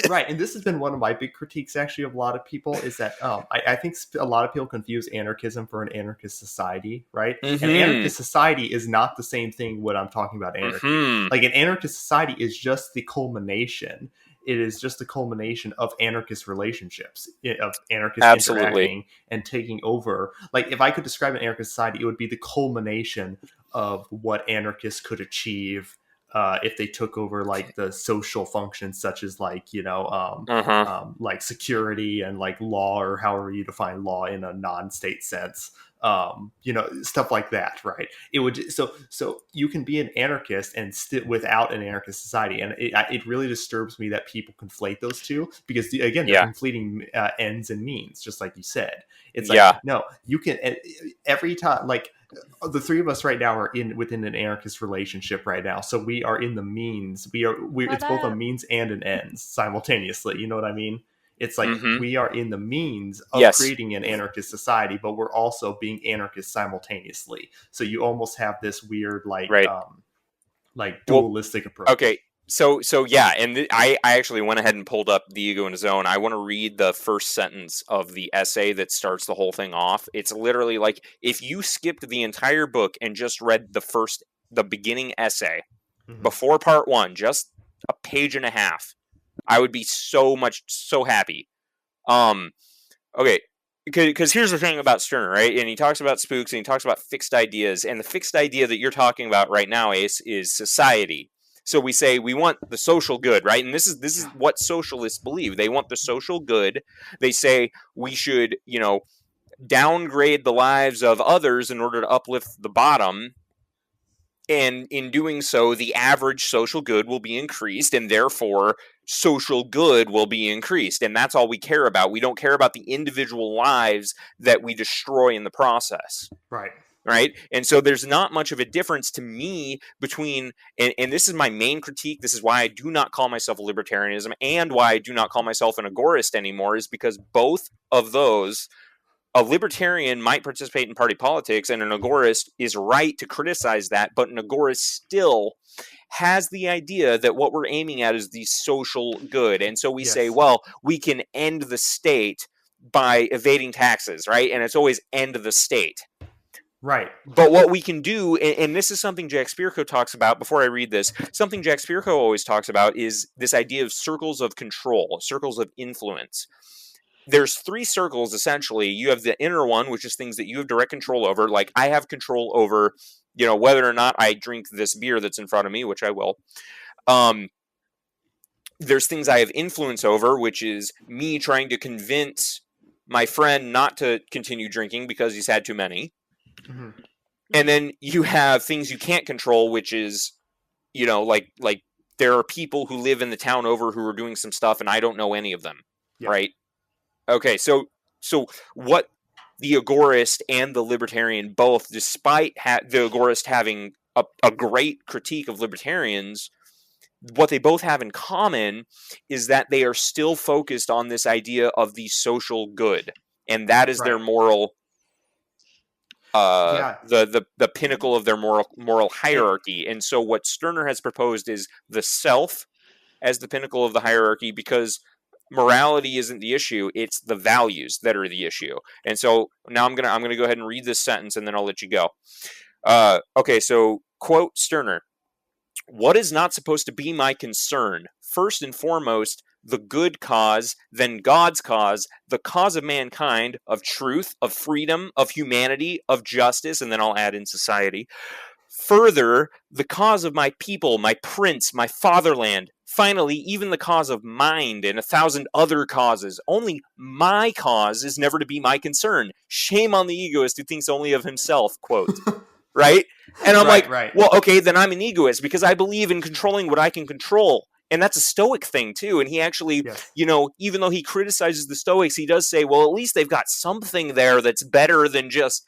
Right. And this has been one of my big critiques, actually, of a lot of people, is that I think a lot of people confuse anarchism for an anarchist society, right? An anarchist society is not the same thing what I'm talking about anarchy. Like, an anarchist society is just the culmination. It is just the culmination of anarchist relationships, of anarchists interacting and taking over. Like, if I could describe an anarchist society, it would be the culmination of what anarchists could achieve if they took over like the social functions, such as like, like security and like law, or however you define law in a non-state sense, stuff like that. Right. It would, so you can be an anarchist and without an anarchist society. And it really disturbs me that people conflate those two, because again, they're conflating ends and means, just like you said. It's like, no, you can, every time, like, the 3 of us right now are within an anarchist relationship right now. So we are in the means. It's both a means and an ends simultaneously. You know what I mean? It's like we are in the means of creating an anarchist society, but we're also being anarchists simultaneously. So you almost have this weird, like dualistic approach.
Okay. So yeah, and I actually went ahead and pulled up The Ego in His Own. I want to read the first sentence of the essay that starts the whole thing off. It's literally like, if you skipped the entire book and just read the beginning essay before part 1, just a page and a half, I would be so happy. Okay, because here's the thing about Stirner, right? And he talks about spooks, and he talks about fixed ideas, and the fixed idea that you're talking about right now, Ace, is society. So we say we want the social good, right? And this is what socialists believe. They want the social good. They say we should, downgrade the lives of others in order to uplift the bottom. And in doing so, the average social good will be increased, and therefore social good will be increased. And that's all we care about. We don't care about the individual lives that we destroy in the process. Right. And so there's not much of a difference to me between, and this is my main critique. This is why I do not call myself a libertarianism, and why I do not call myself an agorist anymore, is because both of those, a libertarian might participate in party politics, and an agorist is right to criticize that, but an agorist still has the idea that what we're aiming at is the social good. And so we
Yes.
say, well, we can end the state by evading taxes, right? And it's always end the state.
Right.
But what we can do, and this is something Jack Spirko talks about, before I read this, something Jack Spirko always talks about is this idea of circles of control, circles of influence. There's 3 circles, essentially. You have the inner one, which is things that you have direct control over. Like, I have control over, whether or not I drink this beer that's in front of me, which I will. There's things I have influence over, which is me trying to convince my friend not to continue drinking because he's had too many.
Mm-hmm.
And then you have things you can't control, which is, like there are people who live in the town over who are doing some stuff and I don't know any of them, right? Okay, so what the Agorist and the Libertarian both, despite the Agorist having a great critique of libertarians, what they both have in common is that they are still focused on this idea of the social good, and that is their moral. The pinnacle of their moral hierarchy. And so what Stirner has proposed is the self as the pinnacle of the hierarchy, because morality isn't the issue, it's the values that are the issue. And so now I'm gonna go ahead and read this sentence and then I'll let you go. Okay, so quote Stirner: "What is not supposed to be my concern? First and foremost, the good cause, then God's cause, the cause of mankind, of truth, of freedom, of humanity, of justice," and then I'll add in society. "Further, the cause of my people, my prince, my fatherland. Finally, even the cause of mind and 1,000 other causes. Only my cause is never to be my concern. Shame on the egoist who thinks only of himself," quote. Right? And I'm well, okay, then I'm an egoist because I believe in controlling what I can control. And that's a Stoic thing, too. And he actually, even though he criticizes the Stoics, he does say, well, at least they've got something there that's better than just,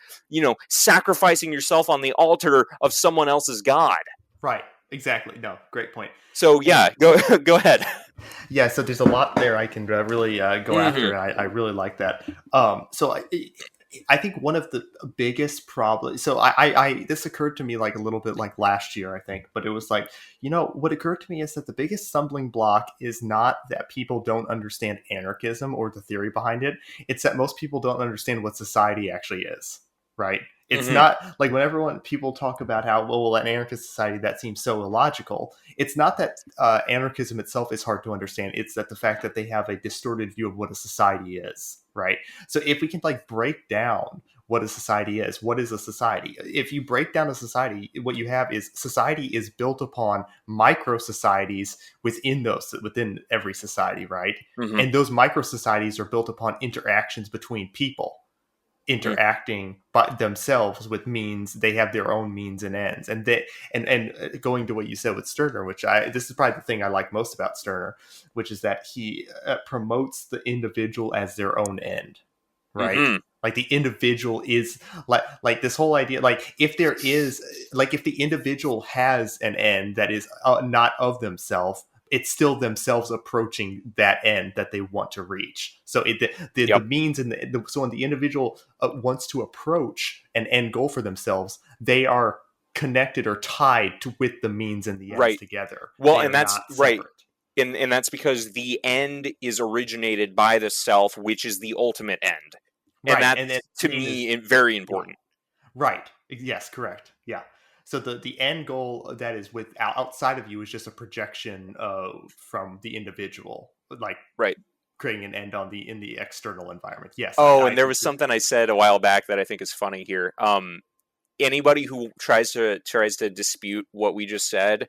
sacrificing yourself on the altar of someone else's god.
Right. Exactly. No, great point.
So, yeah, go ahead.
Yeah, so there's a lot there I can really go after. I really like that. So I think one of the biggest problems, so I this occurred to me like a little bit like last year, I think, but it was like, what occurred to me is that the biggest stumbling block is not that people don't understand anarchism or the theory behind it. It's that most people don't understand what society actually is, right? It's not like whenever people talk about how, well, an anarchist society, that seems so illogical. It's not that anarchism itself is hard to understand. It's that the fact that they have a distorted view of what a society is, right? So if we can break down what a society is, what is a society? If you break down a society, what you have is society is built upon micro societies within every society, right? And those micro societies are built upon interactions between people. Interacting by themselves with means, they have their own means and ends, and going to what you said with Stirner, which this is probably the thing I like most about Stirner, which is that he promotes the individual as their own end, right? Like the individual is like this whole idea, if the individual has an end that is not of themselves, it's still themselves approaching that end that they want to reach. So the means so when the individual wants to approach an end goal for themselves, they are connected or tied with the means and the ends together.
Well, and that's right. And that's because the end is originated by the self, which is the ultimate end. And that, to me, is very important.
Right. Yes, correct. Yeah. So the end goal that is outside of you is just a projection from the individual, creating an end in the external environment. Yes.
And there was something I said a while back that I think is funny here. Anybody who tries to dispute what we just said,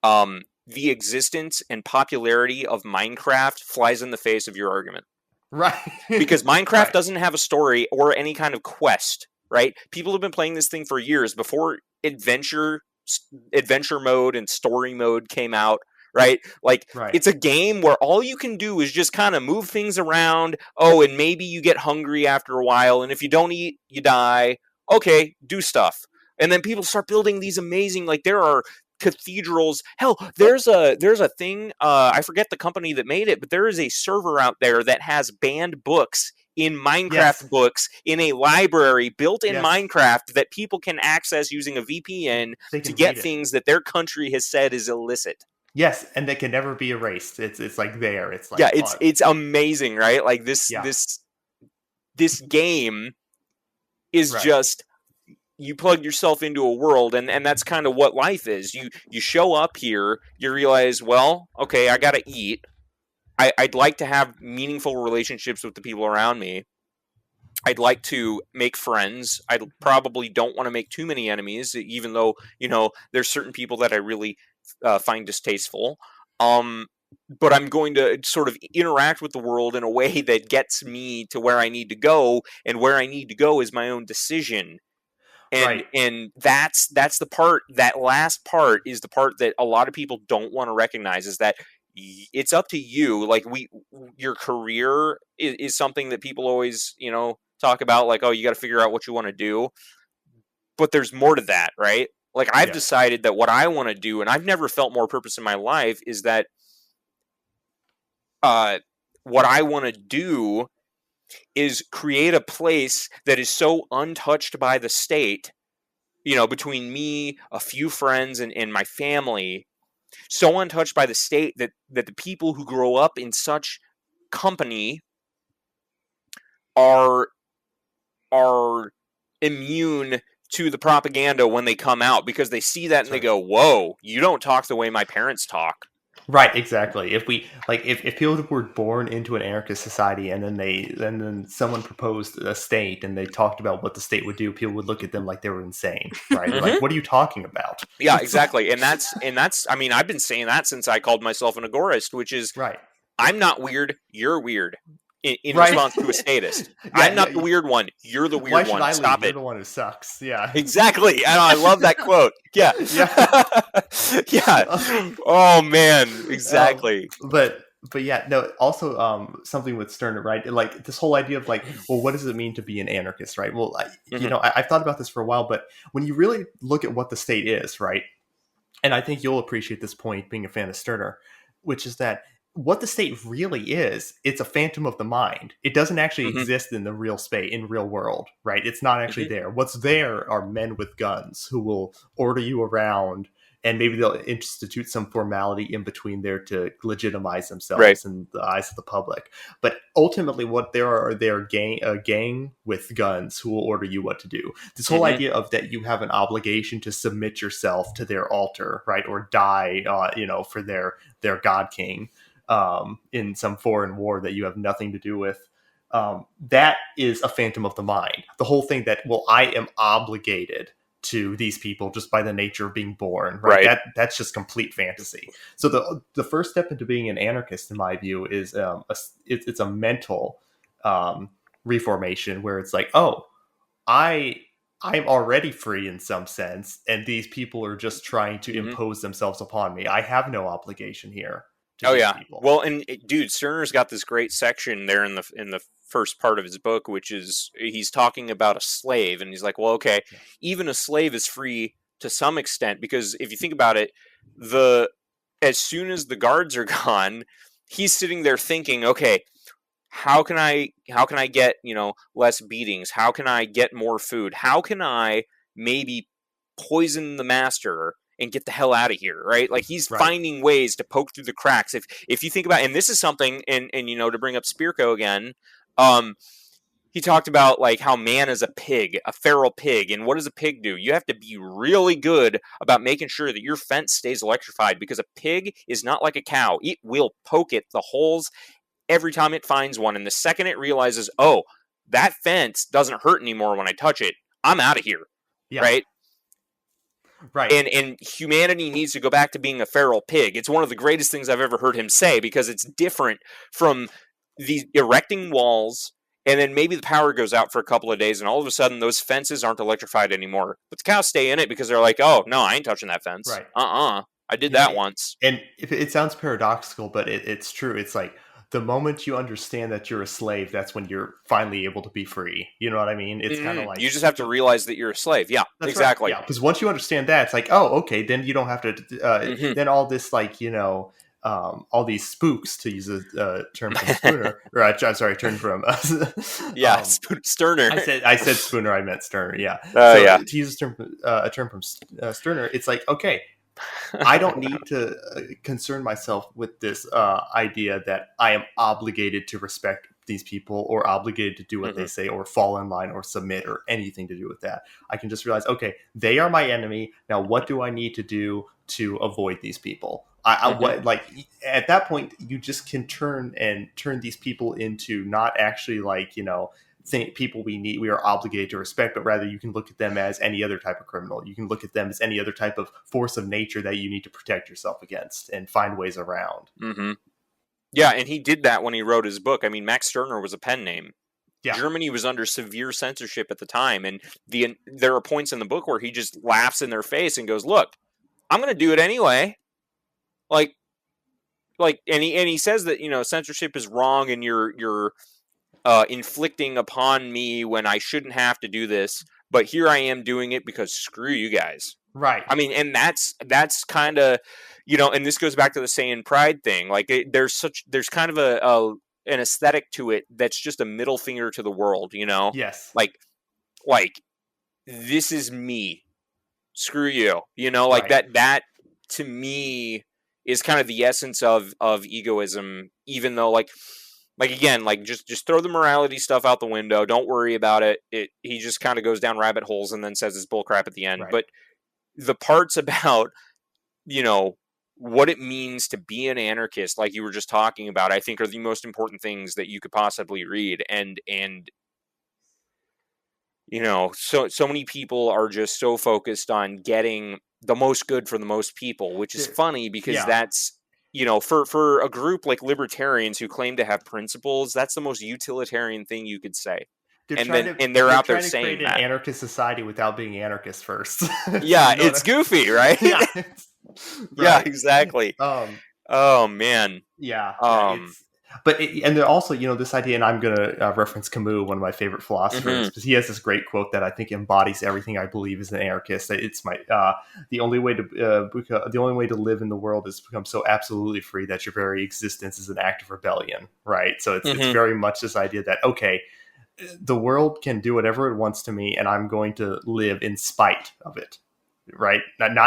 the existence and popularity of Minecraft flies in the face of your argument.
Right.
Because Minecraft doesn't have a story or any kind of quest. Right? People have been playing this thing for years before adventure mode and story mode came out, right? It's a game where all you can do is just kind of move things around. Oh, and maybe you get hungry after a while, and if you don't eat, you die. Okay, do stuff. And then people start building these amazing, there are cathedrals. Hell, there's a thing, I forget the company that made it, but there is a server out there that has banned books in Minecraft
Yes.
books in a library built in
Yes.
Minecraft that people can access using a VPN
They
to
can
get
read it.
things that their country has said is illicit.
Yes, and they can never be erased. It's like there. It's like
Yeah, it's amazing, right? Like this game is
Right.
just, you plug yourself into a world, and that's kind of what life is. You show up here, you realize, well, okay, I gotta eat. I'd like to have meaningful relationships with the people around me. I'd like to make friends. I probably don't want to make too many enemies, even though, there's certain people that I really find distasteful. But I'm going to sort of interact with the world in a way that gets me to where I need to go, and where I need to go is my own decision. And that's the part, that last part is the part that a lot of people don't want to recognize, is that it's up to you. Like your career is something that people always, talk about, like, oh, you got to figure out what you want to do. But there's more to that, right? Like I've decided that what I want to do, and I've never felt more purpose in my life, is that what I want to do is create a place that is so untouched by the state, between me, a few friends, and my family, so untouched by the state that the people who grow up in such company are immune to the propaganda when they come out, because they see that and they go, whoa, you don't talk the way my parents talk.
Right, exactly. If people were born into an anarchist society, and then someone proposed a state and they talked about what the state would do, people would look at them like they were insane, right? Like, what are you talking about?
Yeah, exactly. And that's I mean, I've been saying that since I called myself an agorist, which is,
right,
I'm not weird, you're weird. In response to a statist. I'm not the weird one. You're the weird one.
Why should I
Stop
leave?
it.
You're the one who sucks. Yeah.
Exactly. I love that quote. Yeah. Yeah. Oh man. Exactly.
But yeah, no, also something with Stirner, right? Like this whole idea of like, well, what does it mean to be an anarchist, right? Well, I've thought about this for a while, but when you really look at what the state is, right? And I think you'll appreciate this point being a fan of Stirner, which is that what the state really is, it's a phantom of the mind. It doesn't actually exist in the real space, in real world, right? It's not actually there. What's there are men with guns who will order you around, and maybe they'll institute some formality in between there to legitimize themselves in the eyes of the public. But ultimately, what there are a gang with guns who will order you what to do. This whole idea of that you have an obligation to submit yourself to their altar, right, or die, for their god king. In some foreign war that you have nothing to do with. That is a phantom of the mind. The whole thing that, well, I am obligated to these people just by the nature of being born, right? That's just complete fantasy. So the first step into being an anarchist, in my view, is it's a mental reformation where it's like, oh, I'm already free in some sense, and these people are just trying to impose themselves upon me. I have no obligation here. Oh yeah, people. Well,
and dude, Stirner's got this great section there in the first part of his book, which is he's talking about a slave, and he's like, well, okay, even a slave is free to some extent, because if you think about it, as soon as the guards are gone, he's sitting there thinking, okay, how can I get less beatings? How can I get more food? How can I maybe poison the master and get the hell out of here, right? Like he's finding ways to poke through the cracks. If you think about, and this is something, and to bring up Spearco again, he talked about like how man is a pig, a feral pig, and what does a pig do? You have to be really good about making sure that your fence stays electrified, because a pig is not like a cow. It will poke at the holes every time it finds one, and the second it realizes, oh, that fence doesn't hurt anymore when I touch it, I'm out of here, right? Right. And humanity needs to go back to being a feral pig. It's one of the greatest things I've ever heard him say, because it's different from the erecting walls, and then maybe the power goes out for a couple of days, and all of a sudden those fences aren't electrified anymore. But the cows stay in it because they're like, oh, no, I ain't touching that fence. Right. I did that once.
And it sounds paradoxical, but it's true. It's like, the moment you understand that you're a slave, that's when you're finally able to be free. You know what I mean? It's kind of like,
you just have to realize that you're a slave. Yeah,
that's
exactly.
Right. Yeah, because once you understand that, it's like, oh, okay, then you don't have to. Then all this, like, all these spooks, to use a term from Spooner, or I'm sorry, term from
Stirner.
I said Spooner, I meant Stirner. Yeah. To use a term from Stirner, it's like, okay, I don't need to concern myself with this idea that I am obligated to respect these people or obligated to do what they say or fall in line or submit or anything to do with that. I can just realize, okay, they are my enemy. Now, what do I need to do to avoid these people? Like at that point, you just can turn these people into not actually like, people we are obligated to respect, but rather you can look at them as any other type of criminal. You can look at them as any other type of force of nature that you need to protect yourself against and find ways around.
Yeah, and he did that when he wrote his book. I mean, Max Stirner was a pen name.
Yeah.
Germany was under severe censorship at the time, and there are points in the book where he just laughs in their face and goes, "Look, I'm going to do it anyway." Like, and he says that censorship is wrong, and you're inflicting upon me when I shouldn't have to do this, but here I am doing it because screw you guys.
Right.
I mean, and that's kind of, and this goes back to the Saiyan Pride thing. Like, there's kind of an aesthetic to it that's just a middle finger to the world,
Yes.
Like this is me. Screw you.
Right.
that to me is kind of the essence of egoism, even though like again, like just throw the morality stuff out the window. Don't worry about it. He just kind of goes down rabbit holes and then says it's bullcrap at the end.
Right.
But the parts about, what it means to be an anarchist, like you were just talking about, I think are the most important things that you could possibly read. And so many people are just so focused on getting the most good for the most people, which is funny because that's, for a group like libertarians who claim to have principles, that's the most utilitarian thing you could say. They're out there saying that.
An anarchist society without being anarchist first.
Yeah, it's goofy, right?
Yeah,
yeah, exactly. Oh man.
Yeah. And there also, this idea, and I'm going to reference Camus, one of my favorite philosophers, because he has this great quote that I think embodies everything I believe as an anarchist. It's my the only way to live in the world is to become so absolutely free that your very existence is an act of rebellion, right? So it's very much this idea that, okay, the world can do whatever it wants to me, and I'm going to live in spite of it, right? And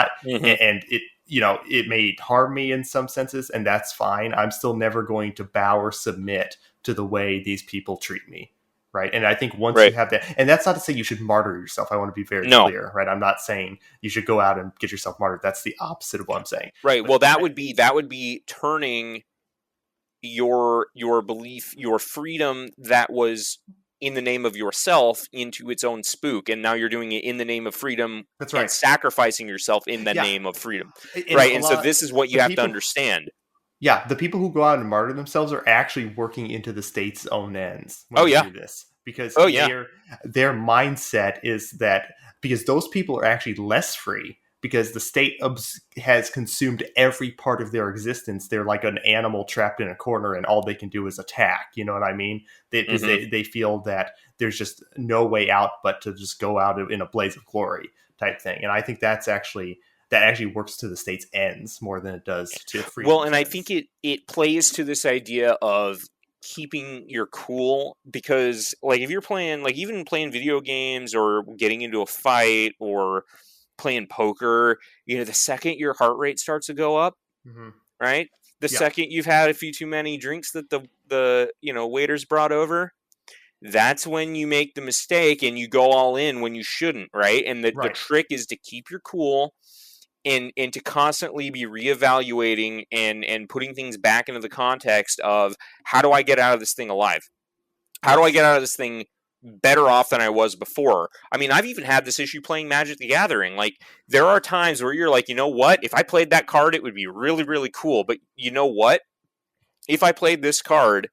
it, it may harm me in some senses, and that's fine. I'm still never going to bow or submit to the way these people treat me, right? And I think once you have that, and that's not to say you should martyr yourself. I want to be very clear, right? I'm not saying you should go out and get yourself martyred. That's the opposite of what I'm saying.
Right. But, well, that would be turning your belief, your freedom that was in the name of yourself into its own spook, and now you're doing it in the name of freedom.
That's right.
And sacrificing yourself in the name of freedom. Right. And so this is what you have to understand.
Yeah, the people who go out and martyr themselves are actually working into the state's own ends when they do this. Because their mindset is that because those people are actually less free because the state has consumed every part of their existence. They're like an animal trapped in a corner and all they can do is attack. You know what I mean? Because they feel that there's just no way out but to just go out in a blaze of glory type thing. And I think that actually works to the state's ends more than it does to freedom.
Well, and I think it plays to this idea of keeping your cool, because like if you're playing, like even playing video games or getting into a fight or playing poker, the second your heart rate starts to go up, right? The second you've had a few too many drinks that the waiters brought over, that's when you make the mistake and you go all in when you shouldn't, right? And the trick is to keep your cool and to constantly be reevaluating and putting things back into the context of how do I get out of this thing alive? How do I get out of this thing better off than I was before? I mean, I've even had this issue playing Magic the Gathering. Like, there are times where you're like, you know what? If I played that card, it would be really, really cool. But you know what? If I played this card,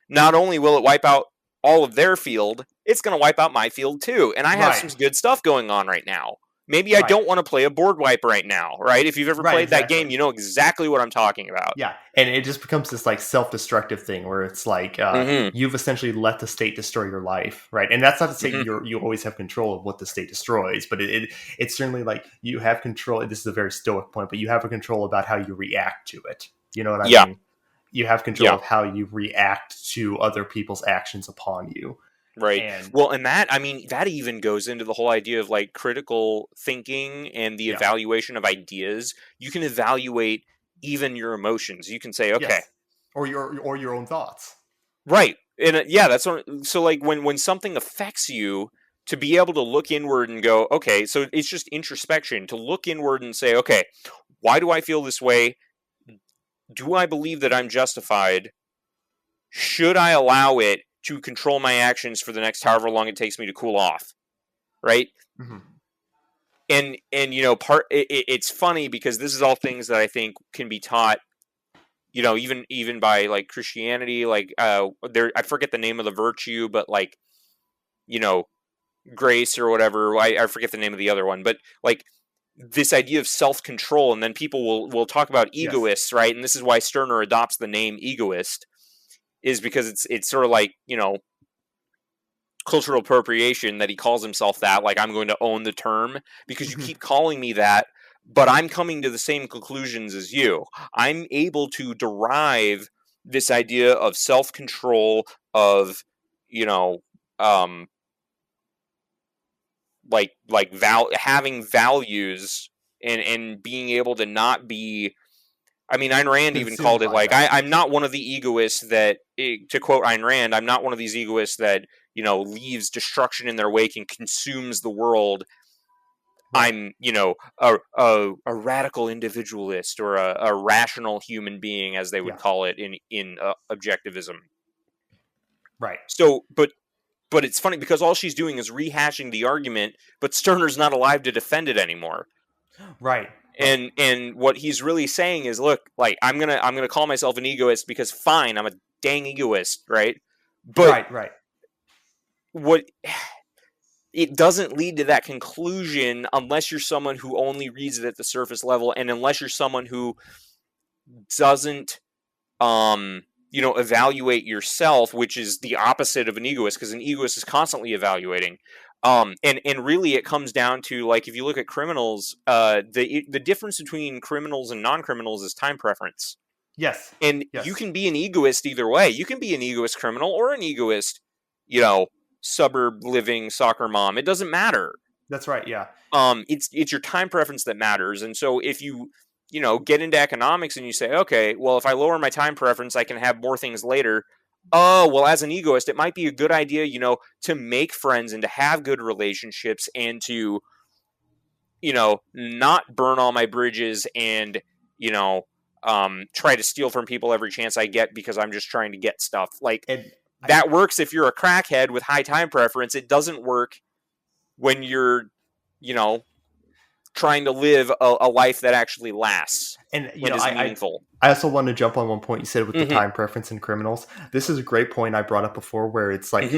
not only will it wipe out all of their field, it's going to wipe out my field too. And I have some good stuff going on right now. Maybe I don't want to play a board wipe right now, right? If you've ever played that game, you know exactly what I'm talking about.
Yeah, and it just becomes this like self-destructive thing where it's like you've essentially let the state destroy your life, right? And that's not to say you always have control of what the state destroys, but it's certainly like you have control. This is a very stoic point, but you have a control about how you react to it, You know what I
Yeah.
mean? You have control of how you react to other people's actions upon you.
Right.
And
Well, and that, I mean, that even goes into the whole idea of like critical thinking and the evaluation of ideas. You can evaluate even your emotions. You can say, okay,
yes. Or your own thoughts.
right. And yeah, that's what, so like when something affects you, to be able to look inward and go, okay, so it's just introspection, to look inward and say, okay, why do I feel this way? Do I believe that I'm justified? Should I allow it to control my actions for the next however long it takes me to cool off? Right?
Mm-hmm.
And you know, it's funny because this is all things that I think can be taught, you know, even by like Christianity, like there, I forget the name of the virtue, but like, you know, grace or whatever. I forget the name of the other one, but like this idea of self-control, and then people will talk about egoists, right? And this is why Stirner adopts the name egoist, is because it's sort of like, you know, cultural appropriation that he calls himself that, like, I'm going to own the term because you keep calling me that, but I'm coming to the same conclusions as you. I'm able to derive this idea of self-control, of, you know, having values, and being able to not be, I mean, Ayn Rand even called it like, I'm not one of the egoists that, to quote Ayn Rand, I'm not one of these egoists that, you know, leaves destruction in their wake and consumes the world. Right. I'm, you know, a radical individualist, or a rational human being, as they would call it in objectivism.
Right.
So, but it's funny because all she's doing is rehashing the argument, but Stirner's not alive to defend it anymore.
Right.
And what he's really saying is, look, like, I'm gonna call myself an egoist because fine, I'm a dang egoist, right? But
right.
What it doesn't lead to that conclusion unless you're someone who only reads it at the surface level, and unless you're someone who doesn't you know, evaluate yourself, which is the opposite of an egoist, because an egoist is constantly evaluating. And really it comes down to, like, if you look at criminals, the difference between criminals and non-criminals is time preference.
Yes.
And you can be an egoist either way. You can be an egoist criminal or an egoist, you know, suburb living soccer mom. It doesn't matter.
That's right, yeah.
It's your time preference that matters. And so if you know, get into economics and you say, okay, well, if I lower my time preference, I can have more things later. Oh, well, as an egoist, it might be a good idea, you know, to make friends and to have good relationships and to, you know, not burn all my bridges and, you know, try to steal from people every chance I get because I'm just trying to get stuff. Like, that works if you're a crackhead with high time preference. It doesn't work when you're, you know, trying to live a life that actually lasts
and
is meaningful.
I also want to jump on one point you said with the time preference in criminals. This is a great point I brought up before, where it's like,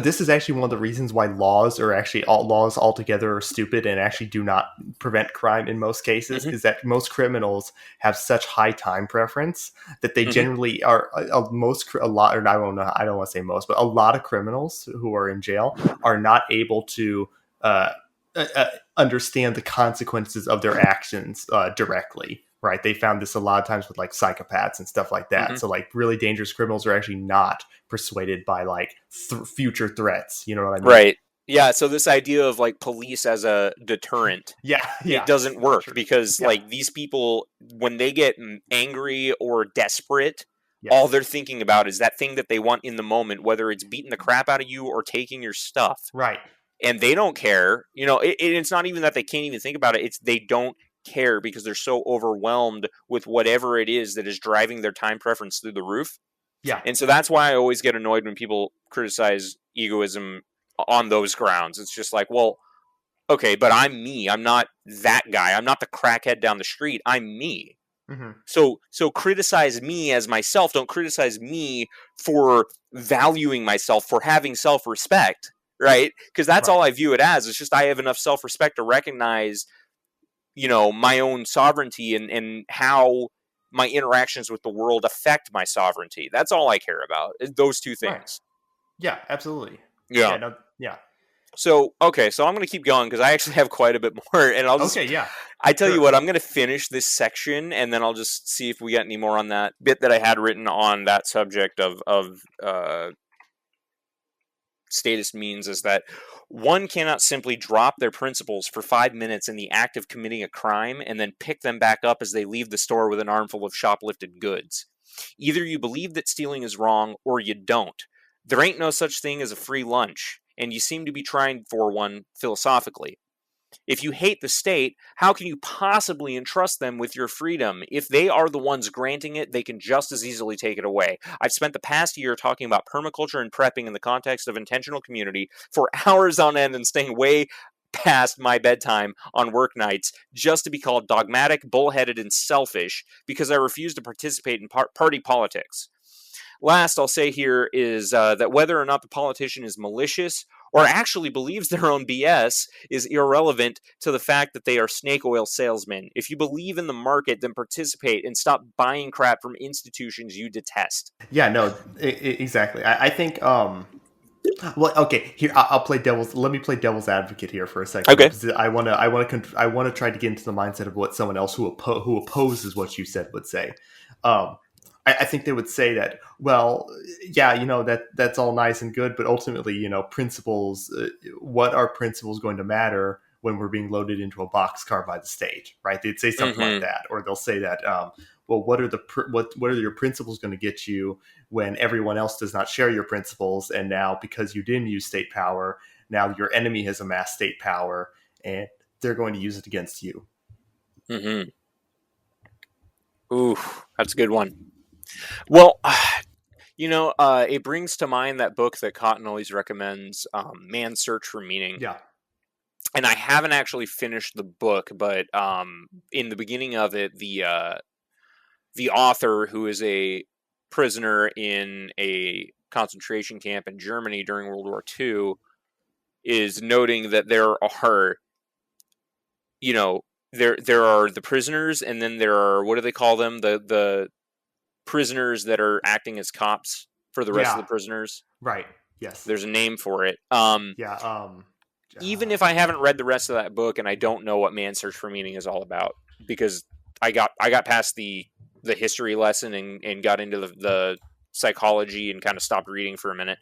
this is actually one of the reasons why laws altogether are stupid and actually do not prevent crime in most cases, is that most criminals have such high time preference that they generally are I don't want to say most, but a lot of criminals who are in jail are not able to understand the consequences of their actions directly, right? They found this a lot of times with like psychopaths and stuff like that. So like really dangerous criminals are actually not persuaded by like future threats. You know what I mean?
Right. Yeah. So this idea of like police as a deterrent, it doesn't work because like these people, when they get angry or desperate, all they're thinking about is that thing that they want in the moment, whether it's beating the crap out of you or taking your stuff.
Right.
And they don't care, you know, it's not even that they can't even think about it. It's they don't care because they're so overwhelmed with whatever it is that is driving their time preference through the roof.
Yeah.
And so that's why I always get annoyed when people criticize egoism on those grounds. It's just like, well, okay, but I'm me. I'm not that guy. I'm not the crackhead down the street. I'm me. So criticize me as myself. Don't criticize me for valuing myself, for having self-respect. Right? Because that's all I view it as. It's just I have enough self-respect to recognize, you know, my own sovereignty and how my interactions with the world affect my sovereignty. That's all I care about. Those two things.
Right. Yeah, absolutely.
Yeah. So I'm going to keep going because I actually have quite a bit more, and I'll just.
Okay, yeah.
I tell you what, I'm going to finish this section, and then I'll just see if we got any more on that bit that I had written on that subject of status means is that one cannot simply drop their principles for 5 minutes in the act of committing a crime and then pick them back up as they leave the store with an armful of shoplifted goods. Either you believe that stealing is wrong, or you don't. There ain't no such thing as a free lunch, and you seem to be trying for one philosophically. If you hate the state, how can you possibly entrust them with your freedom? If they are the ones granting it, they can just as easily take it away. I've spent the past year talking about permaculture and prepping in the context of intentional community for hours on end and staying way past my bedtime on work nights just to be called dogmatic, bullheaded, and selfish because I refuse to participate in party politics. Last, I'll say here is that whether or not the politician is malicious or actually believes their own BS is irrelevant to the fact that they are snake oil salesmen. If you believe in the market, then participate and stop buying crap from institutions you detest.
Yeah, no, exactly. I think, well, okay, here, let me play devil's advocate here for a second.
Okay.
Because I want to try to get into the mindset of what someone else who opposes what you said would say. I think they would say that, well, yeah, that's all nice and good, but ultimately, principles, what are principles going to matter when we're being loaded into a boxcar by the state, right? They'd say something like that, or they'll say that, well, what are your principles going to get you when everyone else does not share your principles, and now because you didn't use state power, now your enemy has amassed state power, and they're going to use it against you.
Mm-hmm. Ooh, that's a good one. Well, it brings to mind that book that Cotton always recommends, Man's Search for Meaning.
Yeah.
And I haven't actually finished the book, but in the beginning of it, the author, who is a prisoner in a concentration camp in Germany during World War II, is noting that there are, there are the prisoners, and then there are, what do they call them? The prisoners that are acting as cops for the rest of the prisoners.
Right. Yes.
There's a name for it.
Even
if I haven't read the rest of that book and I don't know what Man's Search for Meaning is all about, because I got past the history lesson and got into the psychology and kind of stopped reading for a minute,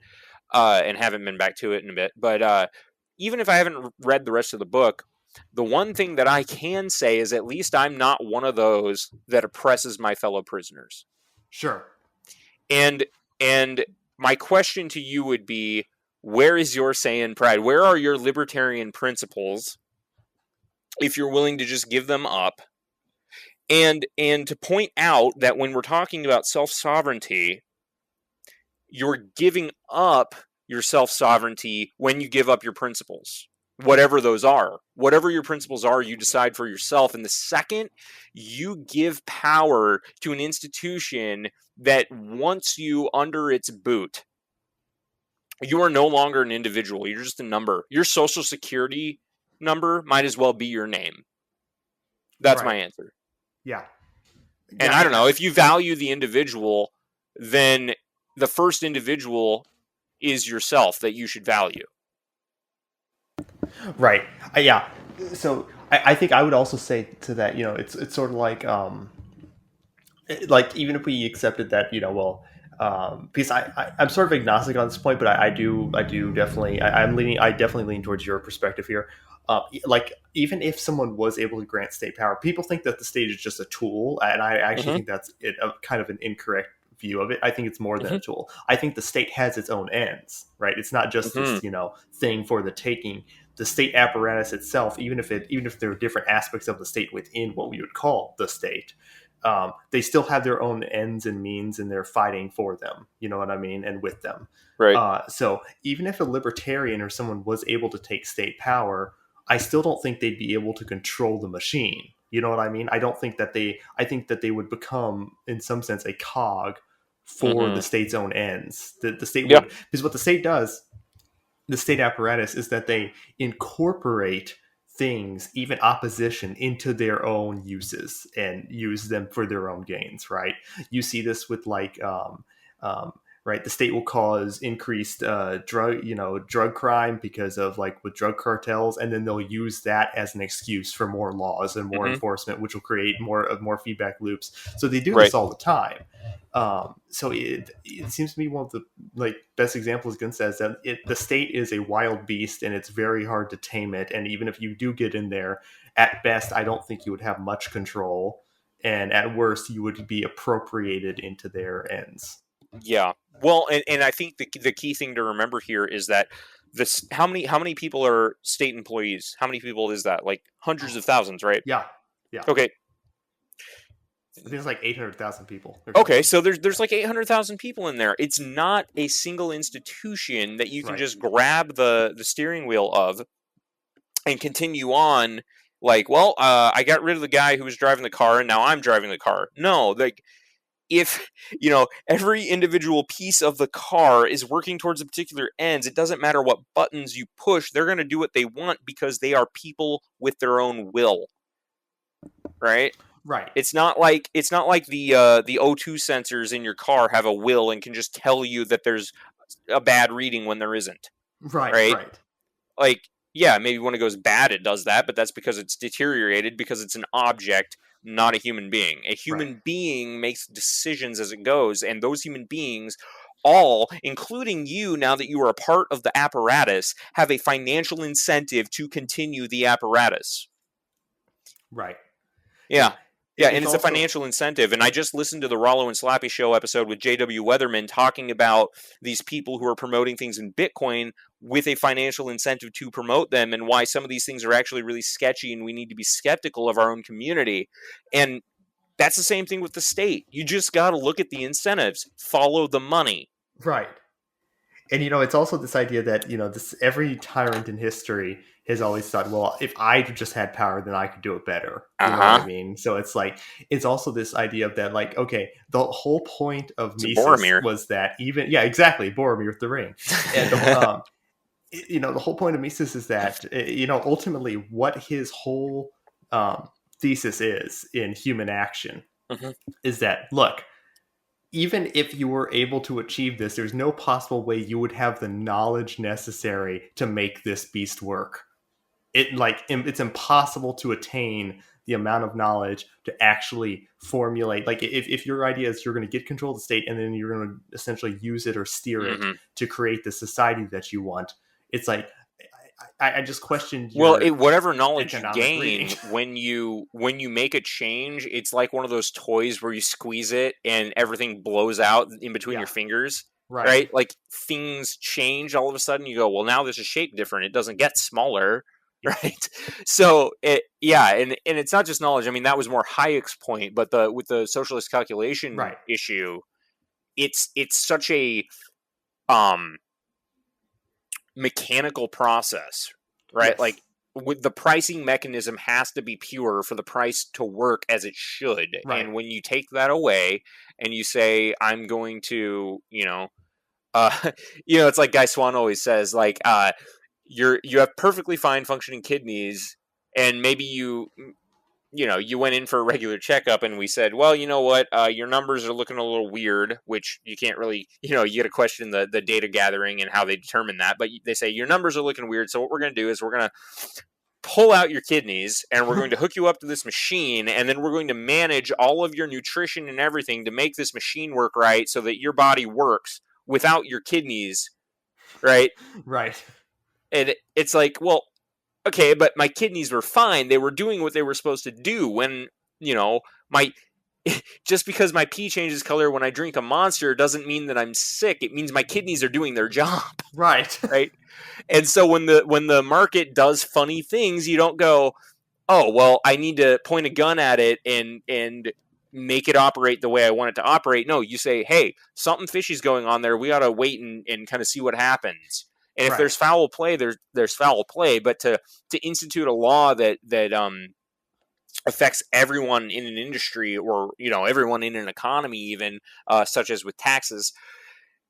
and haven't been back to it in a bit. But even if I haven't read the rest of the book, the one thing that I can say is at least I'm not one of those that oppresses my fellow prisoners.
Sure.
And my question to you would be, where is your Saiyan pride? Where are your libertarian principles if you're willing to just give them up? And to point out that when we're talking about self-sovereignty, you're giving up your self-sovereignty when you give up your principles. Whatever those are. Whatever your principles are, you decide for yourself. And the second you give power to an institution that wants you under its boot, you are no longer an individual. You're just a number. Your social security number might as well be your name. That's my answer.
Yeah.
And I don't know, if you value the individual, then the first individual is yourself that you should value.
Right. Yeah. So I think I would also say to that, it's sort of like even if we accepted that, because I'm sort of agnostic on this point, but I definitely lean towards your perspective here. Even if someone was able to grant state power, people think that the state is just a tool, and I actually think that's kind of an incorrect view of it. I think it's more than a tool. I think the state has its own ends, right? It's not just this, thing for the taking. The state apparatus itself, even if there are different aspects of the state within what we would call the state, they still have their own ends and means, and they're fighting for them. You know what I mean? And with them.
Right.
So even if a libertarian or someone was able to take state power, I still don't think they'd be able to control the machine. You know what I mean? I think that they would become, in some sense, a cog for the state's own ends. The state would, because what the state does, the state apparatus, is that they incorporate things, even opposition, into their own uses and use them for their own gains, right? You see this with right? The state will cause increased drug crime because of like with drug cartels, and then they'll use that as an excuse for more laws and more enforcement, which will create more feedback loops. So they do this all the time. So it seems to me one of the like best examples against that is that the state is a wild beast and it's very hard to tame it. And even if you do get in there, at best, I don't think you would have much control. And at worst, you would be appropriated into their ends.
Yeah. Well, and I think the key thing to remember here is that how many people are state employees? How many people is that? Like hundreds of thousands, right?
Yeah.
Okay.
There's like 800,000 people.
Okay, so there's like 800,000 people in there. It's not a single institution that you can just grab the steering wheel of and continue on. Like, well, I got rid of the guy who was driving the car, and now I'm driving the car. No, like, if, every individual piece of the car is working towards a particular ends, it doesn't matter what buttons you push, they're going to do what they want because they are people with their own will. Right?
Right.
It's not like the O2 sensors in your car have a will and can just tell you that there's a bad reading when there isn't.
Right.
Like, yeah, maybe when it goes bad, it does that, but that's because it's deteriorated because it's an object, not a human being. A human being makes decisions as it goes, and those human beings all, including you, now that you are a part of the apparatus, have a financial incentive to continue the apparatus.
Right.
Yeah. Yeah, and it's a financial incentive. And I just listened to the Rollo and Slappy Show episode with J.W. Weatherman talking about these people who are promoting things in Bitcoin with a financial incentive to promote them and why some of these things are actually really sketchy and we need to be skeptical of our own community. And that's the same thing with the state. You just got to look at the incentives, follow the money.
Right. And, it's also this idea that, every tyrant in history has always thought, well, if I just had power, then I could do it better. You know what I mean? So it's like, it's also this idea of that, like, okay, the whole point of Mises was that exactly, Boromir with the ring. And, the whole point of Mises is that, ultimately what his whole thesis is in human action is that, look, even if you were able to achieve this, there's no possible way you would have the knowledge necessary to make this beast work. It's impossible to attain the amount of knowledge to actually formulate. Like if your idea is you're going to get control of the state and then you're going to essentially use it or steer it to create the society that you want, it's like, I just question.
Whatever knowledge you gain when you make a change, it's like one of those toys where you squeeze it and everything blows out in between your fingers. Right? Like things change all of a sudden. You go, well, now there's a shape different. It doesn't get smaller. Right. So and it's not just knowledge. I mean, that was more Hayek's point, but with the socialist calculation issue, it's such a mechanical process, right? Yes. Like with the pricing mechanism has to be pure for the price to work as it should. Right. And when you take that away and you say, I'm going to, it's like Guy Swan always says, like, you have perfectly fine functioning kidneys, and maybe you went in for a regular checkup and we said, well, you know what, your numbers are looking a little weird, which you can't really, you got to question the data gathering and how they determine that. But they say your numbers are looking weird. So what we're going to do is we're going to pull out your kidneys and we're going to hook you up to this machine. And then we're going to manage all of your nutrition and everything to make this machine work right so that your body works without your kidneys. Right.
Right.
And it's like, well, okay, but my kidneys were fine. They were doing what they were supposed to do. When, just because my pee changes color when I drink a Monster doesn't mean that I'm sick. It means my kidneys are doing their job.
Right.
Right. And so when the market does funny things, you don't go, oh, well, I need to point a gun at it and make it operate the way I want it to operate. No, you say, hey, something fishy's going on there. We ought to wait and kind of see what happens. And if there's foul play, there's foul play. But to institute a law that affects everyone in an industry or everyone in an economy, even such as with taxes,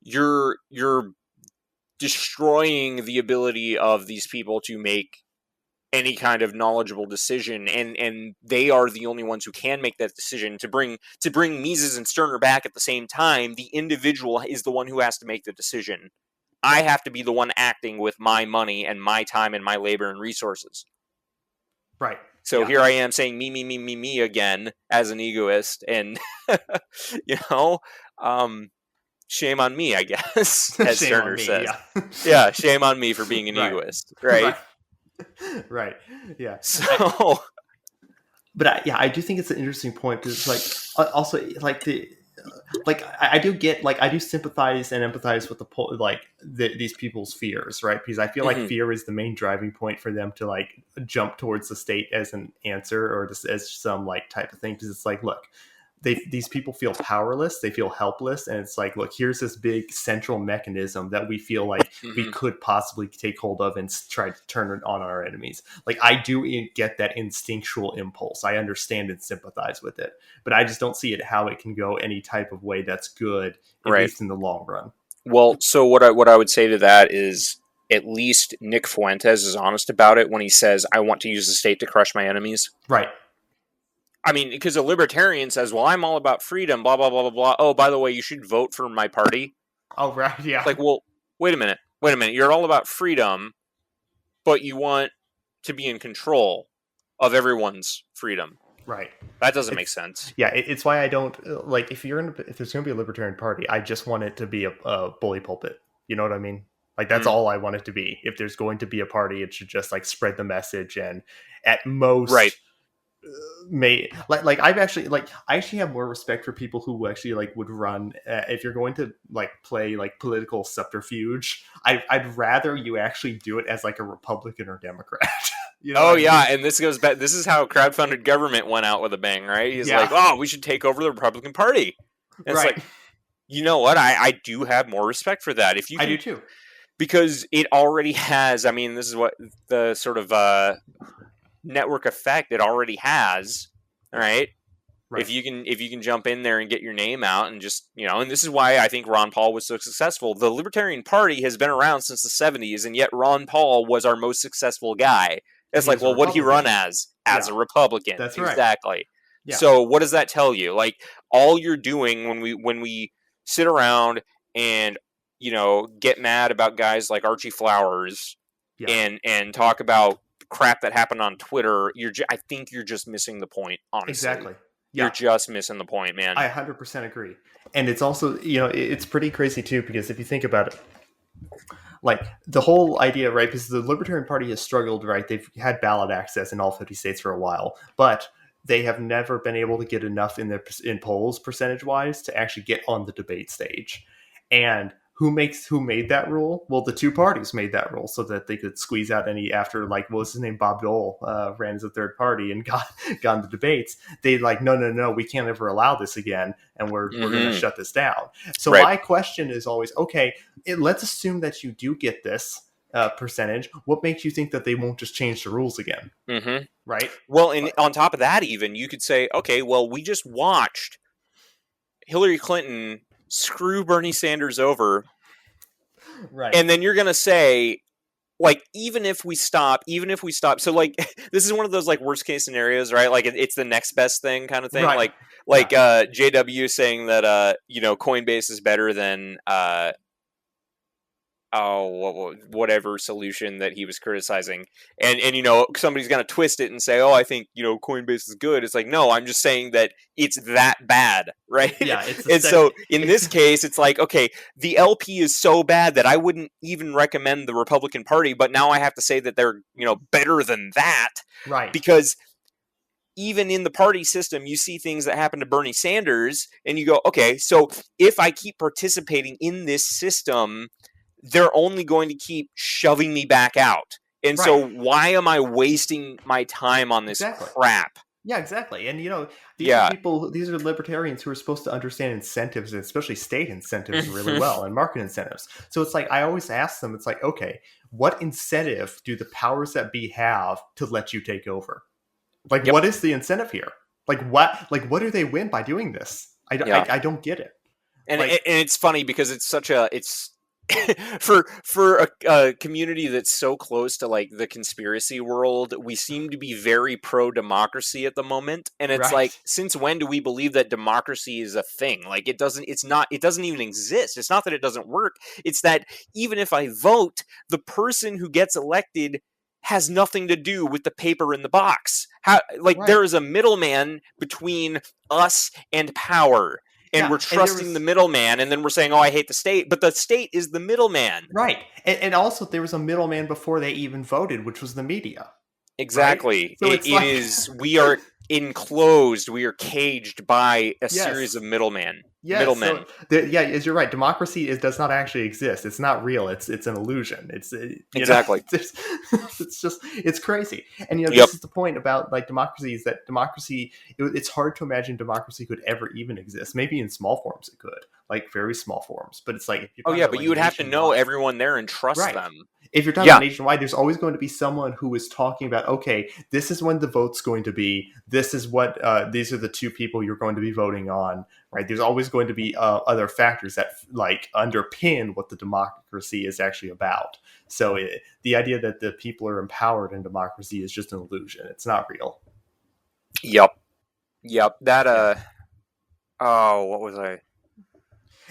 you're destroying the ability of these people to make any kind of knowledgeable decision, and they are the only ones who can make that decision. To bring Mises and Stirner back at the same time, the individual is the one who has to make the decision. I have to be the one acting with my money and my time and my labor and resources.
Right.
So here I am saying me again as an egoist, and shame on me, I guess, as Stirner says. Yeah, shame on me for being an egoist, right?
Right. Yeah.
So,
but I do think it's an interesting point because, like, also like I do get, like, I do sympathize and empathize with these people's fears, right? Because I feel like fear is the main driving point for them to like jump towards the state as an answer or just as some like type of thing. Because it's like, look, these people feel powerless, they feel helpless, and it's like, look, here's this big central mechanism that we feel like we could possibly take hold of and try to turn it on our enemies. Like, I do get that instinctual impulse. I understand and sympathize with it, but I just don't see how it can go any type of way that's good, at least in the long run.
Well, so what I would say to that is, at least Nick Fuentes is honest about it when he says, I want to use the state to crush my enemies.
Right.
I mean, because a libertarian says, well, I'm all about freedom, blah, blah, blah, blah, blah. Oh, by the way, you should vote for my party.
Oh, right, yeah.
Like, well, wait a minute. You're all about freedom, but you want to be in control of everyone's freedom.
Right.
That doesn't make sense.
Yeah, it's why I don't, like, if there's going to be a libertarian party, I just want it to be a bully pulpit. You know what I mean? Like, that's all I want it to be. If there's going to be a party, it should just, like, spread the message and at most...
Right.
I actually have more respect for people who actually like would run if you're going to like play like political subterfuge. I'd rather you actually do it as like a Republican or Democrat. You know
and this goes back. This is how crowdfunded government went out with a bang, right? He's like, oh, we should take over the Republican Party. And it's like, you know what? I do have more respect for that. If you
I do too, because
it already has. I mean, this is what the sort of network effect it already has, right? If you can jump in there and get your name out and just, and this is why I think Ron Paul was so successful. The Libertarian Party has been around since the 70s, and yet Ron Paul was our most successful guy. It's like, well, what did he run as a Republican?
That's right.
Exactly.
Yeah.
So what does that tell you? Like, all you're doing when we sit around and get mad about guys like Archie Flowers and talk about crap that happened on Twitter, I think you're just missing the point, honestly.
Exactly.
You're just missing the point, man.
I 100% agree. And it's also, it's pretty crazy too, because if you think about it, like the whole idea, right? Because the Libertarian Party has struggled, right? They've had ballot access in all 50 states for a while, but they have never been able to get enough in polls percentage-wise to actually get on the debate stage. And who made that rule? Well, the two parties made that rule so that they could squeeze out any after, like, what was his name? Bob Dole ran as a third party and got in the debates. They like, no, we can't ever allow this again, and we're going to shut this down. So my question is always, okay, let's assume that you do get this percentage. What makes you think that they won't just change the rules again?
Mm-hmm.
Right?
Well, and on top of that, even, you could say, okay, well, we just watched Hillary Clinton screw Bernie Sanders over.
Right.
And then you're going to say, like, even if we stop, so like, this is one of those like worst case scenarios, right? Like it's the next best thing kind of thing.
Right.
Like JW saying that, Coinbase is better than, whatever solution that he was criticizing. And somebody's going to twist it and say, oh, I think, Coinbase is good. It's like, no, I'm just saying that it's that bad, right?
Yeah.
So in this case, it's like, okay, the LP is so bad that I wouldn't even recommend the Republican Party, but now I have to say that they're, better than that.
Right.
Because even in the party system, you see things that happen to Bernie Sanders and you go, okay, so if I keep participating in this system, they're only going to keep shoving me back out. And so why am I wasting my time on this crap?
Yeah, exactly. And, these are libertarians who are supposed to understand incentives, and especially state incentives really well, and market incentives. So it's like, I always ask them, it's like, okay, what incentive do the powers that be have to let you take over? Like, what is the incentive here? What do they win by doing this? I don't get it.
And it's funny because for a community that's so close to like the conspiracy world, we seem to be very pro democracy at the moment, and it's like,
Right.
since when do we believe that democracy is a thing? Like, it doesn't even exist. It's not that it doesn't work, it's that even if I vote, the person who gets elected has nothing to do with the paper in the box.
Right.
There is a middleman between us and power. And
Yeah,
we're
and there
trusting
was-
the middleman, and then we're saying, "Oh, I hate the state," but the state is the middleman.
Right. And also there was a middleman before they even voted, which was the media.
Exactly.
So
It
it's like-
is. We are enclosed. We are caged by a series of middlemen. Middlemen.
So as you're right, democracy does not actually exist. It's not real. It's an illusion.
Exactly.
It's crazy. And
Yep.
this is the point about like democracy, is that democracy, it's hard to imagine democracy could ever even exist. Maybe in small forms it could, like very small forms. But it's like, if you're
Oh
talking
yeah,
about,
but
like,
you would have to know
nationwide-
everyone there and trust
Right.
them.
If you're talking
Yeah.
about nationwide, there's always going to be someone who is talking about, okay, this is when the vote's going to be. This is what these are the two people you're going to be voting on, right? There's always going to be other factors that like underpin what the democracy is actually about. So the idea that the people are empowered in democracy is just an illusion. It's not real.
Yep. That Oh, what was I?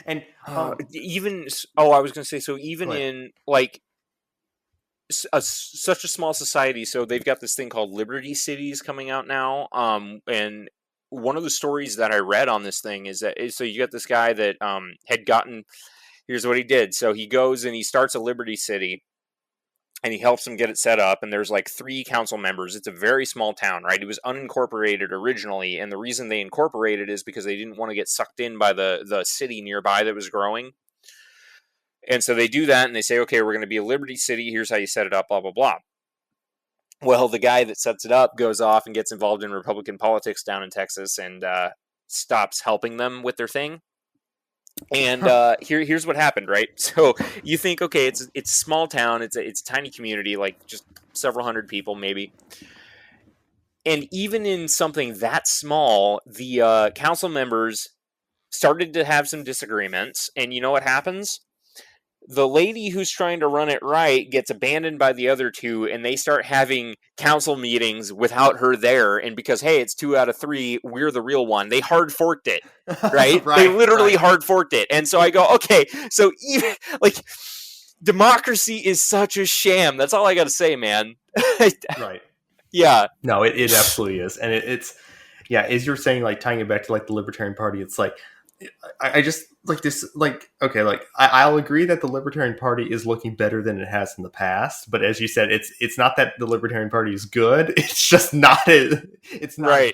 And
I was going to say, so even
Go ahead.
in like such a small society, so they've got this thing called Liberty Cities coming out now. And one of the stories that I read on this thing is that, so you got this guy that had gotten, here's what he did. So he goes and he starts a Liberty City, and he helps them get it set up, and there's like 3 council members. It's a very small town, right? It was unincorporated originally, and the reason they incorporated is because they didn't want to get sucked in by the city nearby that was growing. And so they do that, and they say, okay, we're going to be a Liberty City. Here's how you set it up, blah, blah, blah. Well, the guy that sets it up goes off and gets involved in Republican politics down in Texas and stops helping them with their thing. And here's what happened, right? So you think, okay, it's a small town, it's a tiny community, like just several hundred people maybe. And even in something that small, the council members started to have some disagreements. And you know what happens? The lady who's trying to run it right gets abandoned by the other 2, and they start having council meetings without her there. And because, hey, it's 2 out of 3, we're the real one. They hard forked it, right? They literally hard forked it. And so I go, okay, so even like democracy is such a sham. That's all I got to say, man.
Right.
Yeah.
No, it absolutely is. And it's, as you're saying, like tying it back to like the Libertarian Party, it's like, I just like this, like, okay, like I'll agree that the Libertarian Party is looking better than it has in the past, but as you said, it's not that the Libertarian Party is good. It's just not as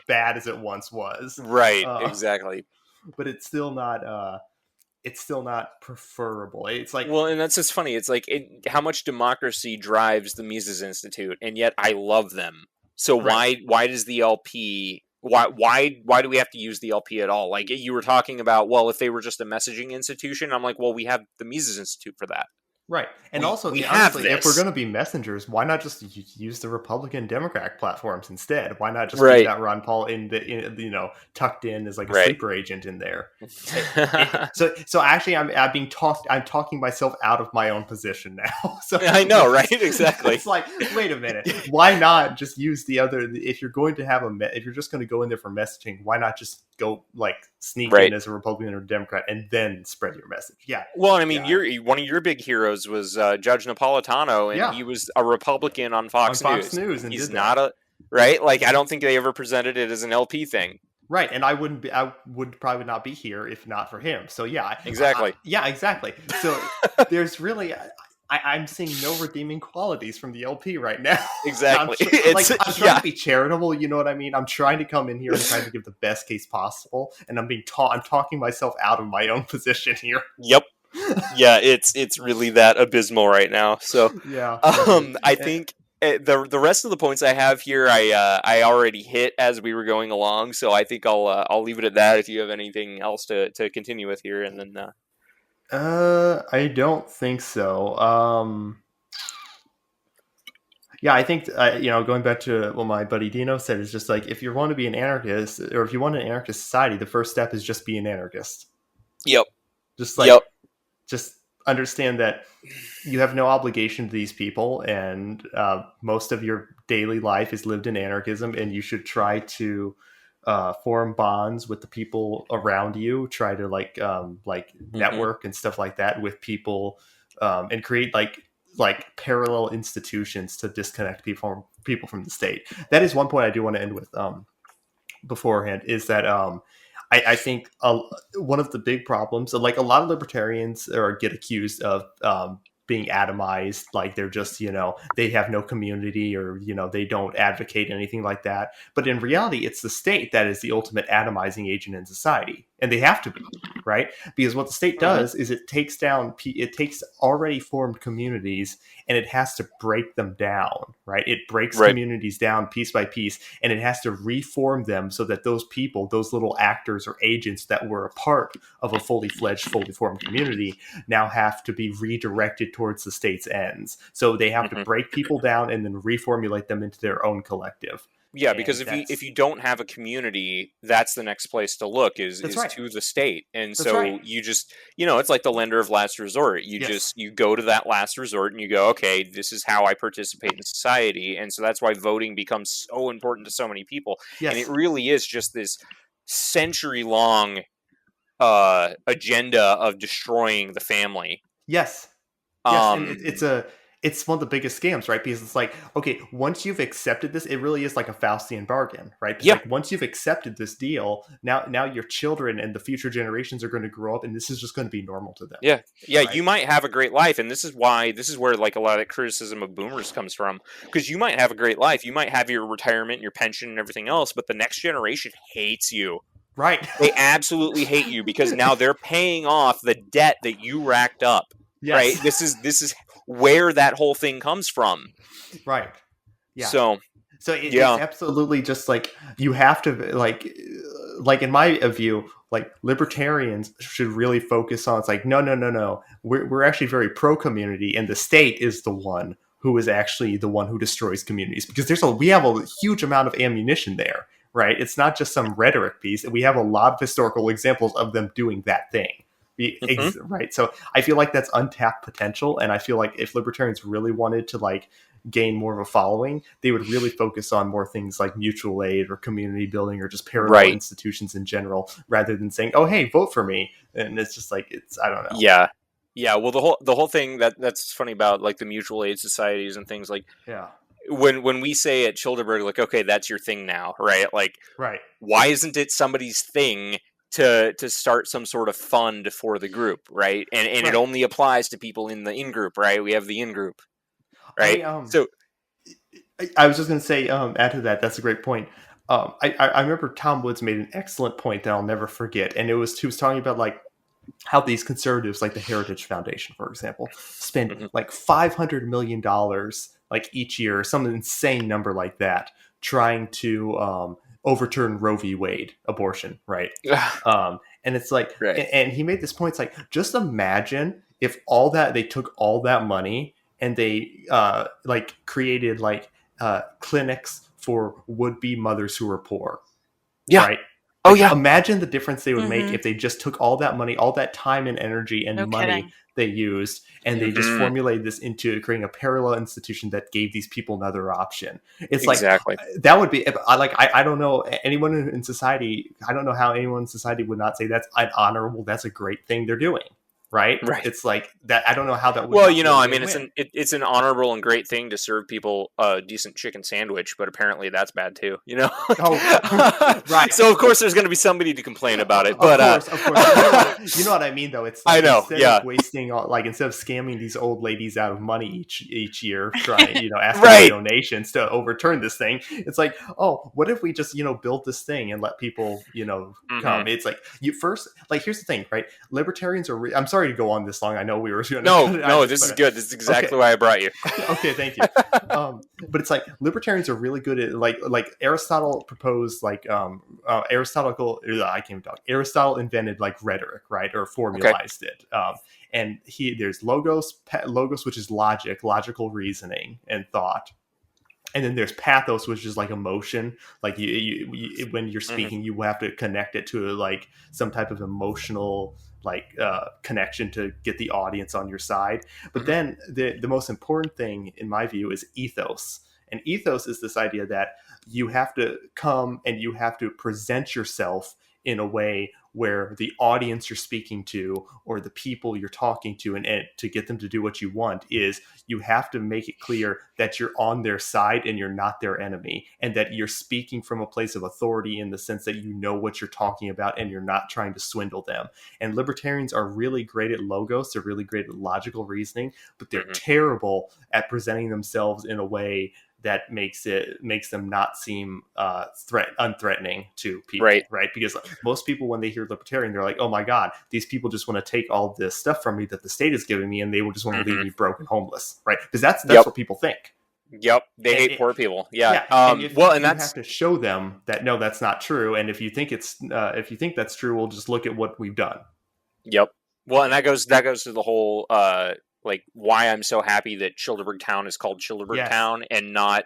bad as it once was.
Right. Exactly.
But it's still not preferable. It's like,
well, and that's just funny. It's like how much democracy drives the Mises Institute, and yet I love them. So why does the LP? Why do we have to use the LP at all? Like you were talking about, well, if they were just a messaging institution, I'm like, well, we have the Mises Institute for that.
Right. And also,
we
honestly,
have
if
this.
we're going to be messengers, why not just use the Republican Democrat platforms instead? Why not just keep that Ron Paul tucked in as like a sleeper agent in there? So actually, I'm talking myself out of my own position now. So
I know, right? Exactly.
It's like, wait a minute, why not just use the other? If you're going to have if you're just going to go in there for messaging, why not just go like sneak in as a Republican or Democrat and then spread your message? Yeah.
Well, I mean, one of your big heroes was Judge Napolitano, and he was a Republican on Fox News.
And
he's not right. Like, I don't think they ever presented it as an LP thing.
Right, and I would probably not be here if not for him. So
exactly.
Exactly. So there's really. I'm seeing no redeeming qualities from the LP right now.
Exactly.
I'm trying to be charitable. You know what I mean? I'm trying to come in here and try to give the best case possible, and I'm talking myself out of my own position here.
Yep. Yeah, it's really that abysmal right now. So I think the rest of the points I have here, I already hit as we were going along. So I think I'll leave it at that. If you have anything else to continue with here, and then.
I don't think so. I think going back to what my buddy Dino said, is just like, if you want to be an anarchist, or if you want an anarchist society, the first step is just be an anarchist.
Yep.
Just like, understand that you have no obligation to these people, and most of your daily life is lived in anarchism, and you should try to form bonds with the people around you, try to like network and stuff like that with people, and create like parallel institutions to disconnect people from the state. That is one point I do want to end with beforehand, is that I think one of the big problems, like a lot of libertarians get accused of being atomized, like they're just, they have no community, or, they don't advocate anything like that. But in reality, it's the state that is the ultimate atomizing agent in society. And they have to be, right? Because what the state does is it takes already formed communities and it has to break them down, right? It breaks communities down piece by piece, and it has to reform them so that those people, those little actors or agents that were a part of a fully fledged, fully formed community, now have to be redirected towards the state's ends. So they have to break people down and then reformulate them into their own collective.
Yeah, because if you don't have a community, that's the next place to look is to the state. And so you just, it's like the lender of last resort. You go to that last resort and you go, okay, this is how I participate in society. And so that's why voting becomes so important to so many people. Yes. And it really is just this century-long agenda of destroying the family.
Yes. And it's one of the biggest scams, right? Because it's like, okay, once you've accepted this, it really is like a Faustian bargain, right? Yeah. Like once you've accepted this deal, now your children and the future generations are going to grow up, and this is just going to be normal to them.
Yeah. Yeah. Right? You might have a great life. And this is where like a lot of criticism of boomers comes from, because you might have a great life. You might have your retirement and your pension and everything else, but the next generation hates you.
Right.
They absolutely hate you because now they're paying off the debt that you racked up. Yes. Right. This is where that whole thing comes from.
Right. Yeah.
So
it's absolutely just like you have to like in my view, like libertarians should really focus on, it's like, no. We're actually very pro community, and the state is the one who is actually the one who destroys communities, because we have a huge amount of ammunition there, right? It's not just some rhetoric piece. We have a lot of historical examples of them doing that thing. Right. So I feel like that's untapped potential. And I feel like if libertarians really wanted to like gain more of a following, they would really focus on more things like mutual aid or community building or just parallel institutions in general, rather than saying, oh, hey, vote for me. And it's just like, I don't know.
Yeah. Yeah. Well, the whole thing that's funny about like the mutual aid societies and things like, when we say at Childeberg, like, okay, that's your thing now, right? Like, why isn't it somebody's thing to start some sort of fund for the group, right? And it only applies to people in the in-group, right? We have the in-group, right? So
I was just going to say, add to that, that's a great point. I remember Tom Woods made an excellent point that I'll never forget. And he was talking about like how these conservatives, like the Heritage Foundation, for example, spend like $500 million like each year, some insane number like that, trying to overturn Roe v. Wade, abortion, right? And it's like, and he made this point, it's like, just imagine if they took all that money and they like created like clinics for would-be mothers who are poor. Yeah. Right?
Oh, yeah.
Imagine the difference they would make if they just took all that money, all that time and energy and money they used, and they just formulated this into creating a parallel institution that gave these people another option. It's like, that would be, I don't know anyone in society, I don't know how anyone in society would not say that's honorable, that's a great thing they're doing. Right? It's like that. I don't know how that would.
Well, I mean, it's an honorable and great thing to serve people a decent chicken sandwich, but apparently that's bad too. Right. So of course there's going to be somebody to complain about it. But
of course, you know what I mean, though. It's like,
I know.
Instead of wasting, instead of scamming these old ladies out of money each year, trying asking for donations to overturn this thing. It's like, oh, what if we just build this thing and let people come? It's like here's the thing, right? Libertarians are. I'm sorry to go on this long. I know we were
no, this is good. This is exactly why I brought you.
Okay, thank you. But it's like libertarians are really good at like Aristotle proposed Aristotle invented like rhetoric, right, or formalized it. And there's logos, which is logical reasoning and thought. And then there's pathos, which is like emotion. Like you when you're speaking, you have to connect it to like some type of emotional connection to get the audience on your side. But then the most important thing in my view is ethos. And ethos is this idea that you have to come and you have to present yourself in a way where the audience you're speaking to or the people you're talking to and to get them to do what you want is you have to make it clear that you're on their side and you're not their enemy, and that you're speaking from a place of authority in the sense that you know what you're talking about and you're not trying to swindle them. And libertarians are really great at logos. They're really great at logical reasoning, but they're terrible at presenting themselves in a way that makes them not seem unthreatening to people, right? Because most people, when they hear libertarian, they're like, "Oh my God, these people just want to take all this stuff from me that the state is giving me, and they will just want to leave me broke and homeless," right? Because that's what people think.
Yep, they hate poor people. Yeah.
And you have to show them that no, that's not true. And if you think that's true, we'll just look at what we've done.
Yep. Well, and that goes to the whole. Why I'm so happy that Childeberg Town is called Childeberg Town and not,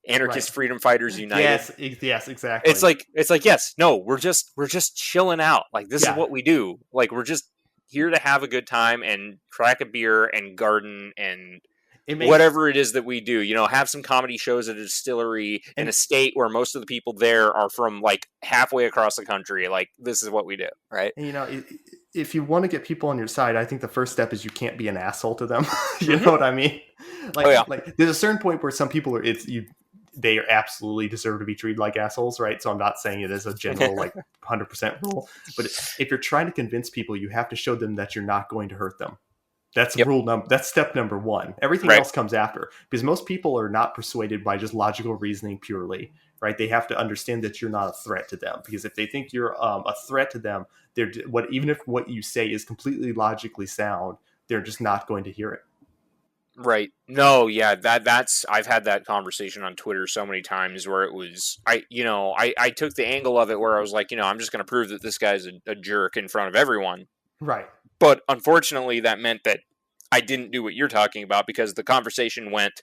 Anarchist Freedom Fighters United.
Yes, exactly.
It's like, yes, no, we're just chilling out. Like, this is what we do. Like, we're just here to have a good time and crack a beer and garden and whatever it is that we do. Have some comedy shows at a distillery in a state where most of the people there are from like halfway across the country. Like, this is what we do, right?
And, if you want to get people on your side, I think the first step is you can't be an asshole to them. You know what I mean? Like there's a certain point where some people they absolutely deserve to be treated like assholes, right? So I'm not saying it as a general 100% rule, but if you're trying to convince people, you have to show them that you're not going to hurt them. That's that's step number one. Everything else comes after, because most people are not persuaded by just logical reasoning purely, right? They have to understand that you're not a threat to them, because if they think you're a threat to them, even if what you say is completely logically sound, they're just not going to hear it.
Right. No, yeah, that's I've had that conversation on Twitter so many times where it was I took the angle of it where I was like, I'm just going to prove that this guy's a jerk in front of everyone.
Right.
But unfortunately, that meant that I didn't do what you're talking about, because the conversation went,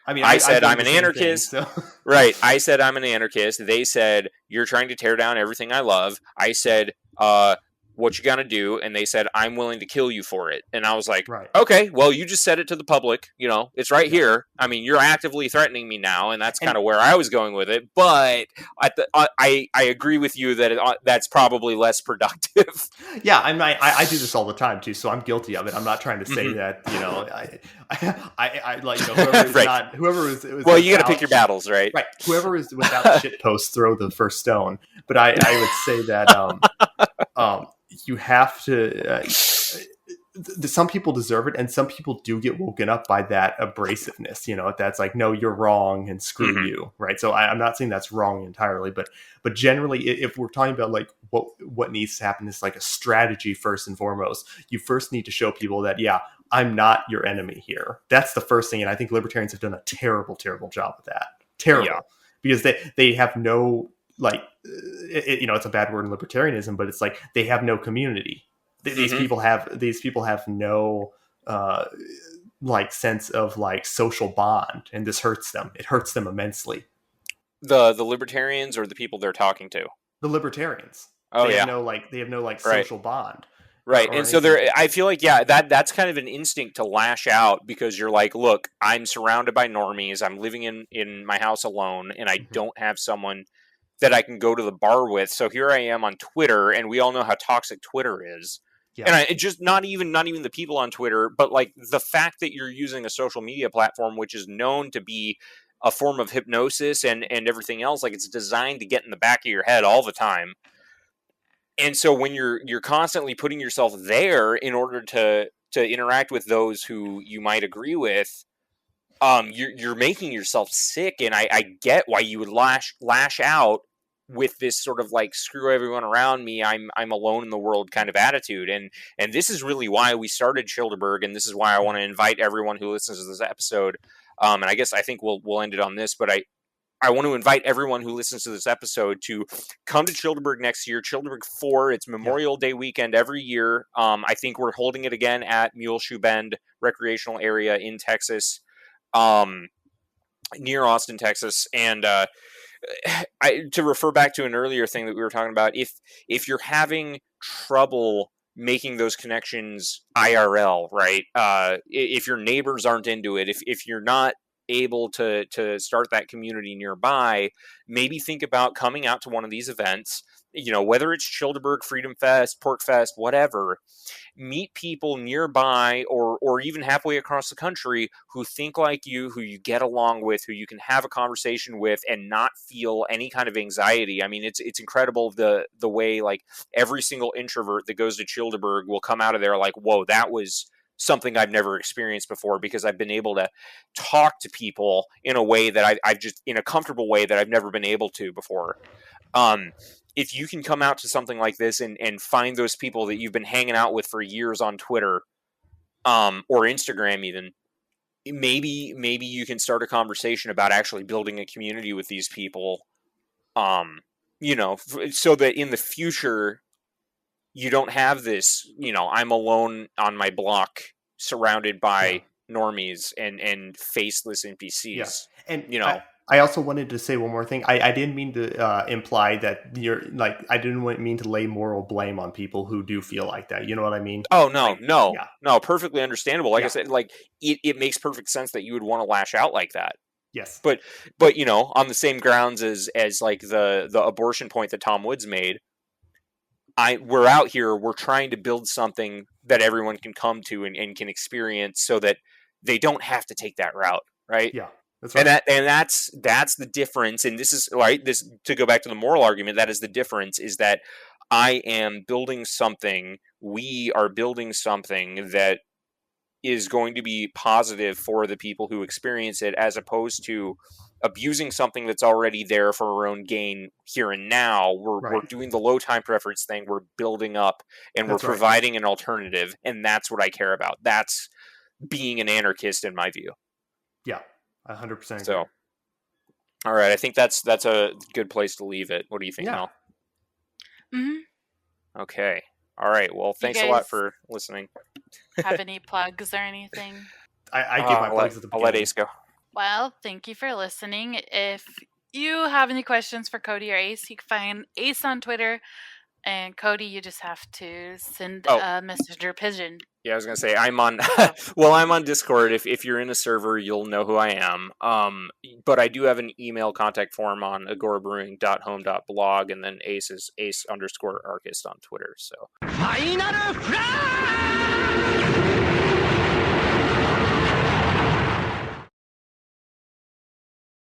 I said I'm an anarchist.
Thing, so.
Right. I said I'm an anarchist. They said, you're trying to tear down everything I love. I said, what you gonna do? And they said, I'm willing to kill you for it. And I was like, okay, well, you just said it to the public. It's right here. I mean, you're actively threatening me now, and that's kind of where I was going with it. But I agree with you that that's probably less productive.
Yeah, I do this all the time too, so I'm guilty of it. I'm not trying to say that I like whoever is not whoever is.
Well, you got to pick your battles, right?
Right. Whoever is without shit posts throw the first stone. But I would say that you have to. Some people deserve it, and some people do get woken up by that abrasiveness. That's like, no, you're wrong, and screw you, right? So I'm not saying that's wrong entirely, but generally, if we're talking about like what needs to happen, is like a strategy first and foremost. You first need to show people that, I'm not your enemy here. That's the first thing, and I think libertarians have done a terrible, terrible job of that. Terrible, because they have no it's a bad word in libertarianism, but it's like they have no community. These people have no sense of social bond, and this hurts them. It hurts them immensely.
The libertarians, or the people they're talking to?
The libertarians.
Oh,
they have no social bond.
Right. And so I feel like, that's kind of an instinct to lash out, because you're like, look, I'm surrounded by normies. I'm living in my house alone, and I don't have someone that I can go to the bar with. So here I am on Twitter, and we all know how toxic Twitter is. Yeah. And it just not even the people on Twitter, but like the fact that you're using a social media platform, which is known to be a form of hypnosis and everything else, like it's designed to get in the back of your head all the time. And so when you're constantly putting yourself there in order to interact with those who you might agree with, you're making yourself sick. And I get why you would lash out with this sort of like, screw everyone around me, I'm alone in the world kind of attitude. And this is really why we started Childeberg, and this is why I want to invite everyone who listens to this episode. And I think we'll end it on this, but I want to invite everyone who listens to this episode to come to Childeberg next year. Childeberg 4, it's Memorial Day weekend every year. I think we're holding it again at Muleshoe Bend Recreational Area in Texas, near Austin, Texas. And to refer back to an earlier thing that we were talking about, if you're having trouble making those connections IRL, right? If your neighbors aren't into it, if you're not able to start that community nearby, maybe think about coming out to one of these events, whether it's Childeberg, Freedom Fest, Pork Fest, whatever. Meet people nearby or even halfway across the country who think like you, who you get along with, who you can have a conversation with and not feel any kind of anxiety. I mean, it's incredible the way like every single introvert that goes to Childeberg will come out of there like, whoa, that was something I've never experienced before, because I've been able to talk to people in a way that I've just in a comfortable way that I've never been able to before. If you can come out to something like this and find those people that you've been hanging out with for years on Twitter, or Instagram even, maybe you can start a conversation about actually building a community with these people, so that in the future you don't have this, I'm alone on my block surrounded by normies and faceless NPCs.
Yeah. And I also wanted to say one more thing. I didn't mean to imply that you're like, I didn't mean to lay moral blame on people who do feel like that. You know what I mean?
Oh, no, no, perfectly understandable. Like I said, like it makes perfect sense that you would want to lash out like that.
Yes.
But on the same grounds as like the abortion point that Tom Woods made, we're out here, we're trying to build something that everyone can come to and can experience so that they don't have to take that route, right?
Yeah, that's right.
And that's the difference. And this is right. This, to go back to the moral argument, that is the difference, is that I am building something, we are building something that is going to be positive for the people who experience it, as opposed to abusing something that's already there for our own gain here and now. We're doing the low time preference thing. We're building up and we're providing an alternative. And that's what I care about. That's being an anarchist in my view.
Yeah, 100%.
So, all right. I think that's a good place to leave it. What do you think, Mel?
Mm-hmm.
Okay. All right. Well, thanks a lot for listening.
Have any plugs or anything?
I give my plugs at the beginning.
I'll let Ace go.
Well, thank you for listening. If you have any questions for Cody or Ace, you can find Ace on Twitter, and Cody, you just have to send a messenger pigeon.
Yeah, I was gonna say I'm on. Well, I'm on Discord. If you're in a server, you'll know who I am. But I do have an email contact form on agorabrewing.home.blog, and then Ace is Ace_Archist on Twitter. So.